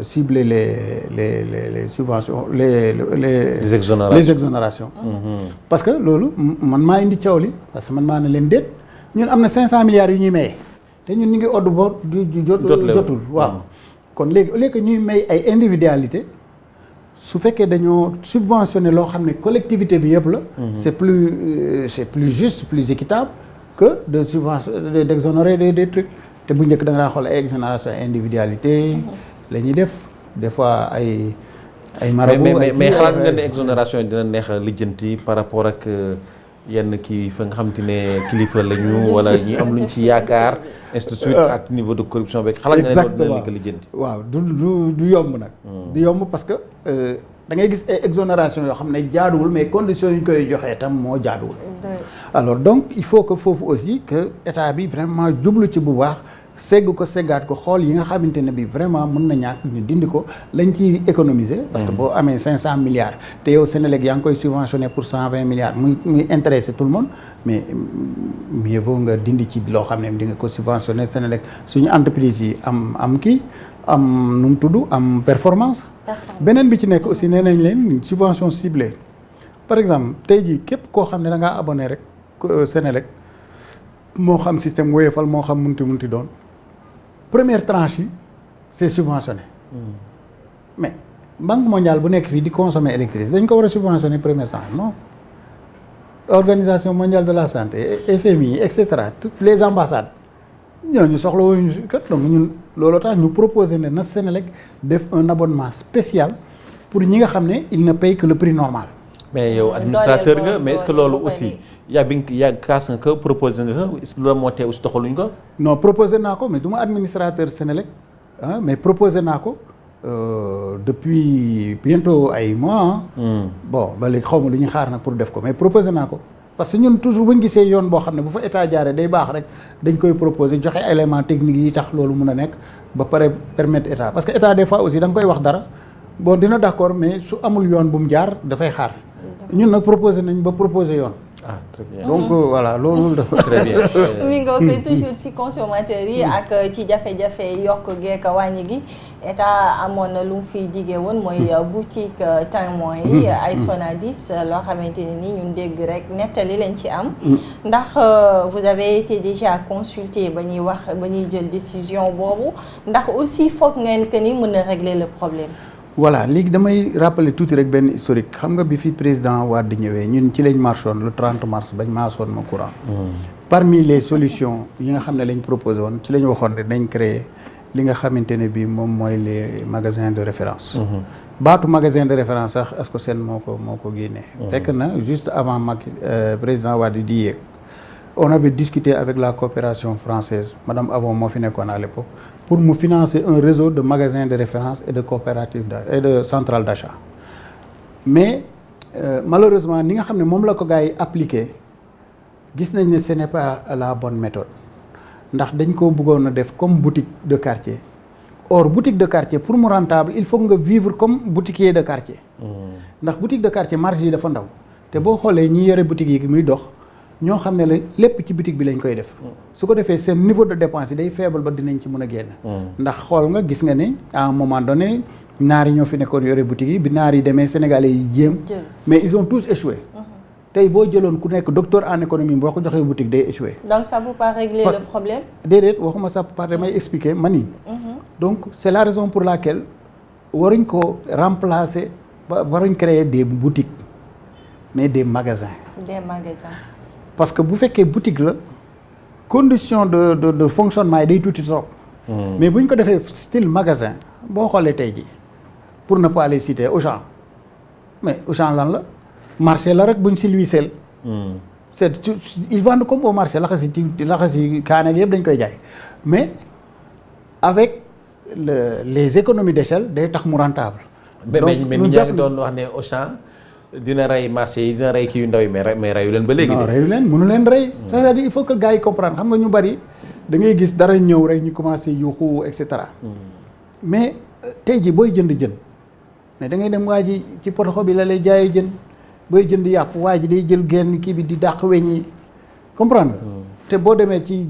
cibler les subventions les exonérations. parce que loolu man maa indi coow li parce que man maa ne leen déet ñun am na 500 milliards yu ñuy maye te ñun ñu ngi odd bo jotul waaw kon léegi au lieu que ñuy may ay individualité su fekkee dañoo subventionné loo xam ne collectivité bi yëpp la. c'est plus juste plus équitable que de subventionner d'exonérer des trucs te bu njëkk da nga daan xool ay exonération individualité la ñuy def des fois ay marabout mais xalaat nga ne exonération yi dina neex a lijjanti par rapport ak yenn kii fa nga xam te ne kilifa lañu wala ñi am luñ ci yaakaar ainsi de suite ak niveau de corruption beeg xalaat nga ne dina ko lijjanti. waaw du yomb nag. du yomb parce que da ngay gis ay exonération yoo xam ne jaaduwul mais conditions yi ñu koy joxee tam moo jaaduwul. alors donc il faut que foofu aussi que état bi vraiment jublu ci bu baax segg ko seggaat ko xool yi nga xamante ne bi vraiment mën na ñàkk ñu dindi ko lañ ci économiser. parce que boo amee 500 milliards te yow Sénélec yaa ngi koy subventionné pour 120 milliards muy intéresser tout le monde mais mieux vaut nga dindi ci loo xam ne di nga ko subventionné Sénélec suñu entreprise yi am kii am nu mu tudd am performance. beneen bi ci nekk aussi nee nañ leen subvention ciblée par exemple tey jii képp koo xam ne da ngaa abonné rek Sénélec moo xam système Woyofal moo xam munti doon première tranche yi c'est subventionné. mais Banque mondiale bu nekk fii di consommer électricité dañ ko war a subventionner première tranche non. Organisation mondiale de la santé FMI et cetera toutes les ambassades ñooñu soxla wuñu kat donc ñun looloo tax ñu proposer ne na Sénélec def un abonnement spécial pour ñi nga xam ne il ne paye que le prix normal. mais yow administrateur nga mais est-ce que loolu aussi yaa kaas nga ko proposé nga ko est-ce que loolu moo tee aussi doxaluñ ko. non proposé naa ko mais du ma administrateur Sénélec mais proposé naa ko depuis bientôt ay mois. bon ba léegi xaw ma lu ñu xaar nag pour def ko mais proposé naa ko parce que ñun toujours bu ñu gisee yoon boo xam ne bu fa état jaaree day baax rek dañ koy proposer joxe éléments techniques yi tax loolu mun a nekk ba pare permettre état parce que état des fois aussi da nga koy wax dara bon dina d'accord mais su amul yoon bu mu jaar dafay xaar ñun nag proposer nañ ba proposer yoon. Ah, très bien. Donc voilà loolu dafa très bien. mi nga koy toujours ci consommateurs yi ak ci jafe-jafe yokk geek wàññi gi état amoon na lu mu fiy jigee woon mooy boutique témoin yi ay Sonadis loo xamante ne ni ñun dégg rek nettali lañ ci am ndax vous avez été déjà consulté ba ñuy wax ba ñuy jël décision boobu ndax aussi foog ngeen que ni mën a régler le problème. voilà léegi damay rappeler tuuti rek benn historique xam nga bi fi président Wade ñëwee ñun ci lañ marchoon le 30 mars bañ maasoon ma courant. Parmi les solutions yi nga xam ne lañ proposé woon ci lañ waxoon ne dañ créer li nga xamante ne bii moom mooy les magasins de référence. baatu magasin de référence sax Ascosen moo ko génnee. fekk na juste avant président Wade di yéeg. On avait discuté avec la coopération française madame Avon moo fi nekkoon à l'époque pour mu financer un réseau de magasins de référence et de coopératives et de centrales d'achat mais malheureusement ni nga xam ne moom la ko gars yi appliqué gis nañ ne ce n'est pas la bonne méthode ndax dañ ko bëggoon a def comme boutique de quartier or boutique de quartier pour mu rentable il faut nga vivre comme boutiquier de quartier ndax boutique de quartier marge yi dafa ndaw te boo xoolee ñi yore boutique yi muy dox ñoo xam ne la lépp ci boutique bi lañ koy def su ko defee seen niveau de dépense yi day faible ba dinañ ci mën a génn ndax xool nga gis nga ne à un moment donné naar yi ñoo fi nekkoon yore boutique yi bi naar yi demee sénégalais yi jéem mais ils ont tous échoué tey boo jëloon ku nekk docteur en économie boo ko joxee boutique day échoué donc ça peut pas régler le problème. déedéet waxuma ça par damay expliquer ma ni donc c'est la raison pour laquelle waruñ ko remplacer waruñ créer des boutiques mais des magasins. des magasins. parce que bu fekkee boutique la condition de fonctionnement yi day tuuti trop. mais bu ñu ko defee style magasin boo xoolee tey jii pour ne pas les citer Auchan mais Auchan lan la marché la rek buñ si luy sel. c'est ils vendent comme au marché laxas yi kaane yëpp dañ koy jaay mais avec les économies d'échelle day tax mu rentable. donc mais nit ñaa ngi doon wax ne Auchan dina rey marché yi dina rey kii yu ndaw yi mais reyu leen ba léegi. non reyu leen mënu leen rey. c'est-à-dire il faut que gars yi comprendre xam nga ñu bari da ngay gis dara ñëw rek ñu commencé yuuxu et cetera. mais tey jii booy jënd jën mais da ngay dem waa ji ci potoxo bi la lay jaayee jën booy jënd yàpp waa ji day jël genn kii bi di dàq weñ yi comprendre te boo demee ci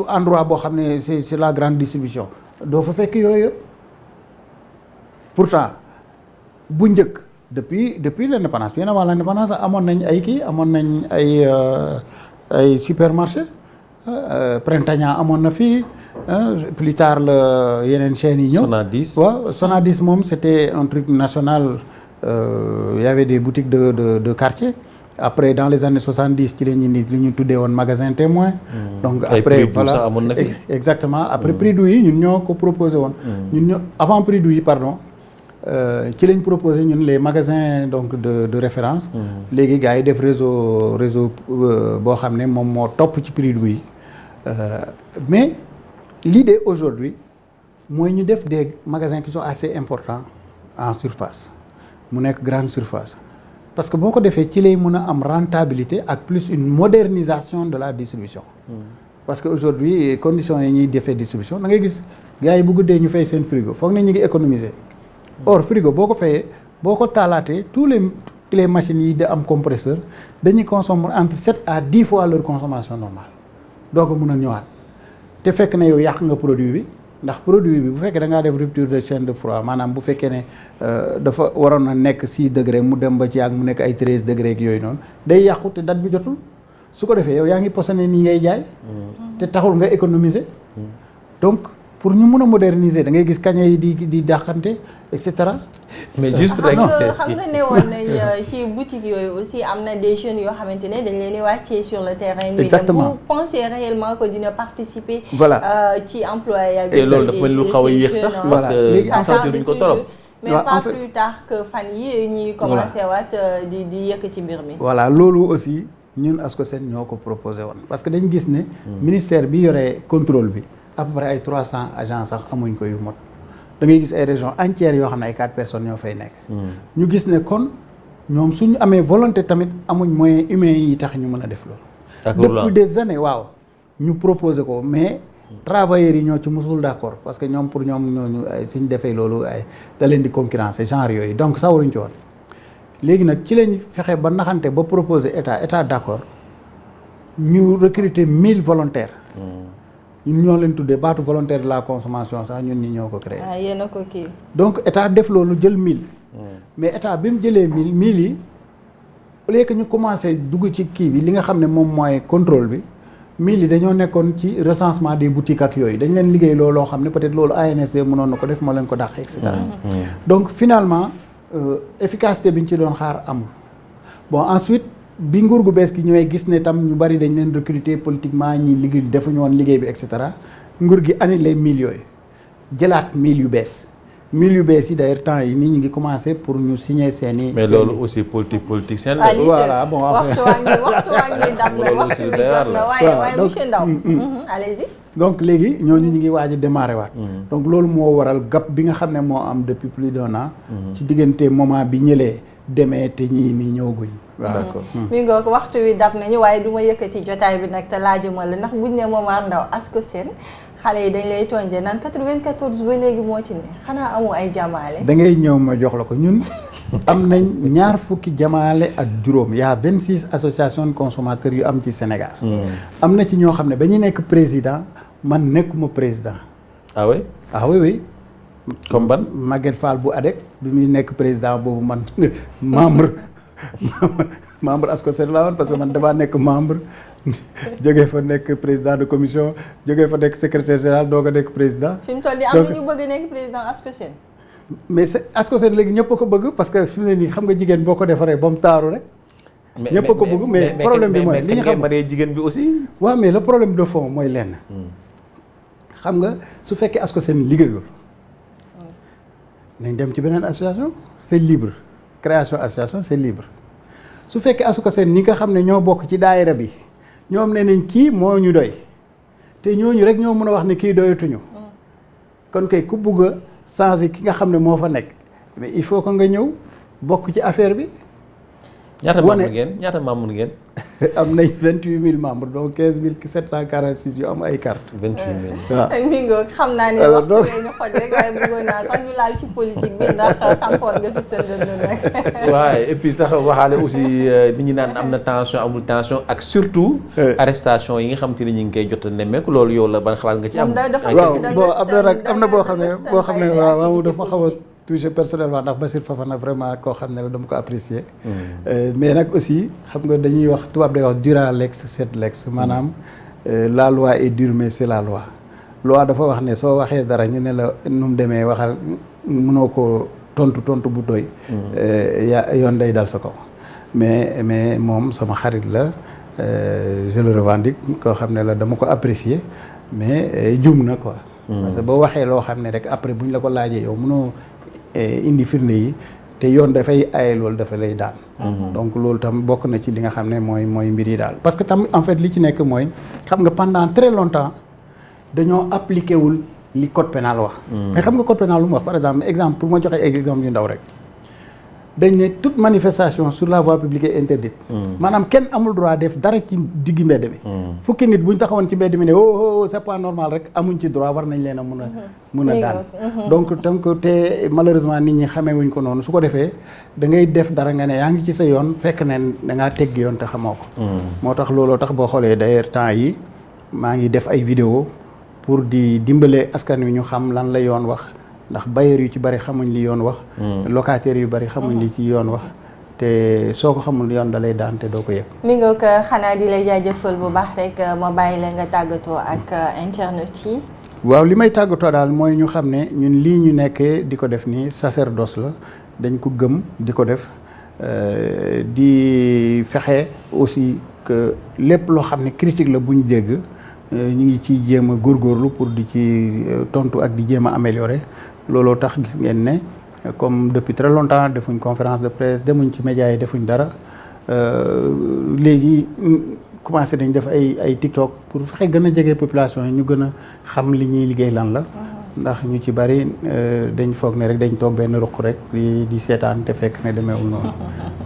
endroit boo xam ne c'est la grande distribution doo fa fekk yooyu yëpp pourtant bu njëkk. depuis l'indépendance bien avant l'indépendance amoon nañ ay supermarché Printania amoon na fii plus tard la yeneen chaînes yi ñëw. Sonadis waaw Sonadis moom c'était un truc national il y avait des boutiques de quartier après dans les années 70 ci la ñu nit lu ñu tuddee woon magasin témoin donc après voilà exactement après prix du yi ñun ñoo ko proposé woon ñun ñoo avant prix du yi pardon ci lañ proposé ñun les magasins donc de référence léegi gars yi def réseau boo xam ne moom moo topp ci prix du yi mais l'idée aujourd'hui mooy ñu def des magasins qui sont assez importants en surface mu nekk grande surface parce que boo ko defee ci lay mën a am rentabilité ak plus une modernisation de la distribution parce que aujourd'hui conditions yi ñuy defee distribution da ngay gis gars yi bu guddee ñu fay seen frigo foog ne ñu ngi économiser or frigo boo ko fayee boo ko taalaatee toutes les machines yi da am compresseur dañuy consommer entre 7 à 10 fois leur consommation normale doo ko mën a ñëwaat te fekk na yow yàq nga produit bi ndax produit bi bu fekkee da ngaa def rupture de chaîne de froid maanaam bu fekkee ne dafa waroon a nekk 6 degré mu dem ba ci ak mu nekk ay 13 degré ak yooyu noonu day yàqu te date bi jotul su ko defee yow yaa ngi posone nii ngay jaay te taxul nga économiser donc pour ñu mën a moderniser da ngay gis kaña yi di dàqante et cetera. mais juste rek xam nga ne woon nañ ci boutique yooyu aussi am na des jeunes yoo xamante ne dañ leen di wàccee sur le terrain. exactement vous pensez réellement que dina participer. voilà ci employabilité te loolu dafa mel lu xaw a yéex sax. voilà léegi parce que sant duñ ko torop. mais pas plus tard que fan yi ñuy commencé waat di yëkkati mbir mi. voilà loolu aussi ñun Ascosen ñoo ko proposé woon parce que dañ gis ne. ministère bi yore contrôle bi. à peu près ay 300 agents sax amuñ ko yu mot da ngay gis ay régions entières yoo xam ne ay 4 personnes ñoo fay nekk. ñu gis ne kon ñoom suñu amee volonté tamit amuñ moyens humains yi tax ñu mën a def loolu. depuis des années waaw ñu proposé ko mais travailleurs yi ñoo ci musul d'accord parce que ñoom pour ñoom ñooñu ay suñ defee loolu ay da leen di concurrencer genre yooyu donc sawaruñ ci woon léegi nag ci lañ fexe ba naxante ba proposer état d'accord ñu recruter 1000 volontaires. ñun ñoo leen tuddee baatu volontaire de la consommation sax ñun ñi ñoo ko créé. ah yéen a ko kii. donc état def loolu jël 1000. mais état bi mu jëlee 1000 yi au lieu que ñu commencé dugg ci kii bi li nga xam ne moom mooy contrôle bi 1000 yi dañoo nekkoon ci recensement des boutiques ak yooyu dañ leen liggéey loolu loo xam ne peut-être loolu ANSD mënoon na ko def moo leen ko dàq et cetera. donc finalement efficacité bi ñu ci doon xaar amul bon ensuite. bi nguur gu bees gi ñëwee gis ne tam ñu bari dañ leen recruter politiquement ñi liggéey defuñu woon liggéey bi et cetera nguur gi annulé 1000 yooyu jëlaat 1000 yu bees 1000 yu bees yi d'ailleurs temps yi nii ñu ngi commencé pour ñu signer seeni. mais loolu aussi politicien la. voilà bon waxtu waa ngi dab mais waxtu bi jot na waaye monsieur Ndao allez-y. donc léegi ñooñu ñu ngi waaj a démarrer waat. donc loolu moo waral gap bi nga xam ne moo am depuis plus d'un an. ci diggante moment bi ñëlee demee te ñii nii ñëwaguñ. waaw d'accord mi ngoog waxtu wi dab nañu waaye du ma yëkkati jotaay bi nag te laajuma la ndax buñ ne Momar Ndao Ascosen xale yi dañ lay tooñ de naan 94 ba léegi moo ci ne xanaa amu ay jamaale. da ngay ñëw ma jox la ko ñun am nañ 20 jamaale ak juróom y'a 26 associations de consommateurs yu am ci Sénégal. am na ci ñoo xam ne ba ñu nekk président man nekkuma président. ah oui ah oui oui. comme ban Maguette Fall bu ADEC bi muy nekk président boobu man membre Ascosen laa woon parce que man damaa nekk membre jógee fa nekk président de commission jógee fa nekk secrétaire général doog a nekk président. fi mu toll nii am na ñu bëgg nekk président Ascosen. mais Ascosen léegi ñëpp a ko bëgg parce que fi mu ne nii xam nga jigéen boo ko defaree ba mu taaru rek. ñëpp a ko bëgg mais problème bi mooy li ñu xam jigéen bi aussi. waaw mais le problème de fond mooy lenn. xam nga su fekkee Ascosen liggéeyul. nañ dem ci beneen association c'est libre création association c'est libre su fekkee Ascosen ñi nga xam ne ñoo bokk ci daayira bi ñoom ne nañ kii moo ñu doy te ñooñu rek ñoo mën a wax ne kii doyatuñu kon kay ku bugg a changer ki nga xam ne moo fa nekk mais il faut que nga ñëw bokk ci affaire bi. ñaata membre ngeen. am nañ 28000 membres donc 15746 yu am ay carte 28000 waaw. mi ngoog xam naa ne waxtu bee ñu xoj rek waaye bëggoon naa sax ñu laal ci politique bi ndax sampoon nga fi sëndal nag. waaye et puis sax waxaale aussi nit ñi naan am na tension amul tension ak surtout. arrestation yi nga xam te ne ñu ngi koy jot a nemmeeku loolu yow la ban xalaat nga ci am. waaw bon am na nag am na boo xam ne waaw dafa xaw a touché personnellement ndax Bassir Fofana vraiment koo xam ne la dama ko apprécier. mais nag aussi xam nga dañuy wax tubaab day wax dura lex sed lex maanaam la loi est dure mais c'est la loi. loi dafa wax ne soo waxee dara ñu ne la nu mu demee waxal mënoo ko tontu bu doy. yoon day dal sa kaw. mais moom sama xarit la je le revendique koo xam ne la dama ko apprécier mais jum na quoi. parce que boo waxee loo xam ne rek après buñ la ko laajee yow mënoo indi firnde yi te yoon dafay aye loolu dafa lay daan. donc loolu tam bokk na ci li nga xam ne mooy mbir yi daal. parce que tam en fait li ci nekk mooy xam nga pendant très longtemps dañoo appliqué wul li code pénal wax. mais xam nga code pénal lu mu wax par exemple pour ma joxe exemple yu ndaw rek. dañ ne toute manifestation sur la voie publique est interdite. maanaam kenn amul droit def dara ci diggi mbedd mi. fukki nit buñ taxawoon ci mbedd mi ne oh c'est pas normal rek amuñ ci droit war nañ leen a mun a daan. donc te malheureusement nit ñi xamee wuñ ko noonu su ko defee da ngay def dara nga ne yaa ngi ci sa yoon fekk ne da ngaa tegg yoon te xamoo ko. moo tax looloo tax boo xoolee d'ailleurs temps yi maa ngi def ay vidéo pour di dimbale askan wi ñu xam lan la yoon wax. ndax bailleurs yu ci bari xamuñ li yoon wax. locataires yu bari xamuñ li ci yoon wax. te soo ko xamul yoon da lay daan te doo ko yëg. mi nga ko xanaa di lay jaajëfal bu baax rek ma bàyyi la nga tàggatoo ak internet yi. waaw li may tàggatoo daal mooy ñu xam ne ñun lii ñu nekkee di ko def nii sacerdoce la dañ ko gëm di ko def di fexe aussi que lépp loo xam ne critique la bu ñu dégg ñu ngi ciy jéem a góorgóorlu pour di ci tontu ak di jéem a améliorer. looloo tax gis ngeen ne comme depuis très longtemps defuñ conférence de presse demuñ ci médias yi defuñ dara léegi commencé nañ def ay TikTok pour fexe gën a jege population yi ñu gën a xam li ñuy liggéey lan la. ndax ñu ci bari dañ foog ne rek dañ toog benn ruq rek di seetaan te fekk ne demeewul noonu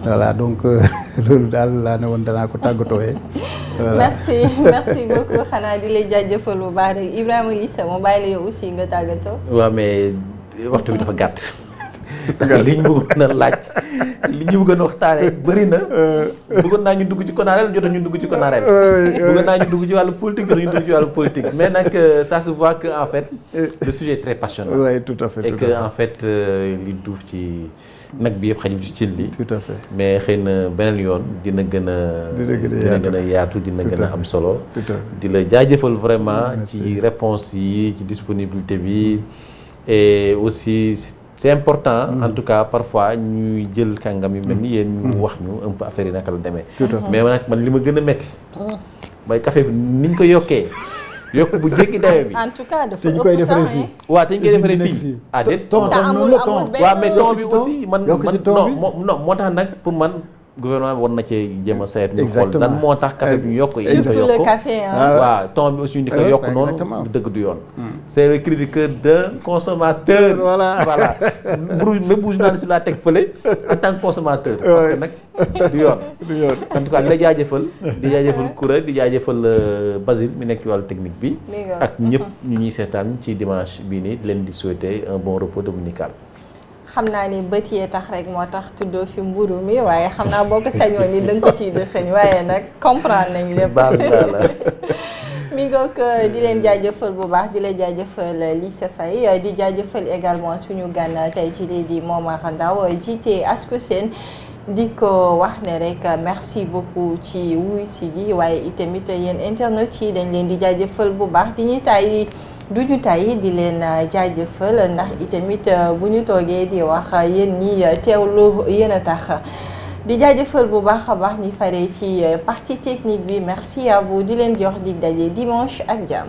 voilà donc loolu daal laa ne woon danaa ko tàggatooyee. voilà merci beaucoup xanaa di lay jaajëfal bu baax rek Ibrahima Lissa ma bàyyi la yow aussi nga tàggatoo. waaw mais waxtu bi dafa gàtt. ndax li ñu bëggoon a laaj li ñu bëggoon a waxtaanee bëri na. bëggoon naa ñu dugg ci Konarel jot ñu dugg ci Konarel. bëggoon naa ñu dugg ci wàllu politique jot ñu dugg ci wàllu politique mais nag ça se voit que en fait le sujet est très passionnant. oui tout à fait et que en fait li duuf ci nag bi yëpp xajul ci cin li. tout à fait mais xëy na beneen yoon dina gën a yaatu dina gën a am solo. di la jaajëfal vraiment ci réponse yi ci disponibilité bi et aussi. c'est important en tout cas parfois ñuy jël kàngam yu mel ni yéen ñu wax ñu un peu affaire yi naka la demee mais nag man li ma gën a metti mooy café bi niñ ko yokkee yokk bu jéggi dayo bi en tout cas dafa ñu koy defaree fii waaw te ñu koy defaree fii ah déet waaw mais ton bi aussi man non moo tax nag pour man gouvernement bi war na cee jéem a saytu ñu xool lan moo tax café bi ñu yokk yi surtout le café waaw ton bi aussi ñu di ko yokk noonu du dëgg du yoon c'est le cri du cœur d'un consommateur voilà bu journaliste laa teg fële en tant que consommateur parce que nag du yoon en tout cas di la jaajëfal di jaajëfal Koura di jaajëfal Basile mi nekk ci wàllu technique bi ak ñëpp ñu ñuy seetaan ci dimanche bii nii di leen di souhaiter un bon repos dominical. xam naa ni bët yee tax rek moo tax tuddoo fi mburu mi waaye xam naa boo ko sañoon ni da nga ko ciy dëxëñ waaye nag comprendre nañ lépp. mi ngoog di leen jaajëfal bu baax di la jaajëfal Lissa Faye di jaajëfal également suñu gan tey ci lii di Momar Ndao jiite Ascosen di ko wax ne rek merci beaucoup ci wuy si gi waaye itamit yéen internet yi dañ leen di jaajëfal bu baax di ñuy tàyyi duñu tàyyi di leen jaajëfal ndax itamit bu ñu toogee di wax yéen ñi teewlu yéen a tax di jaajëfal bu baax a baax ñi faree ci partie technique bi merci à vous di leen jox dig daje dimanche ak jàmm.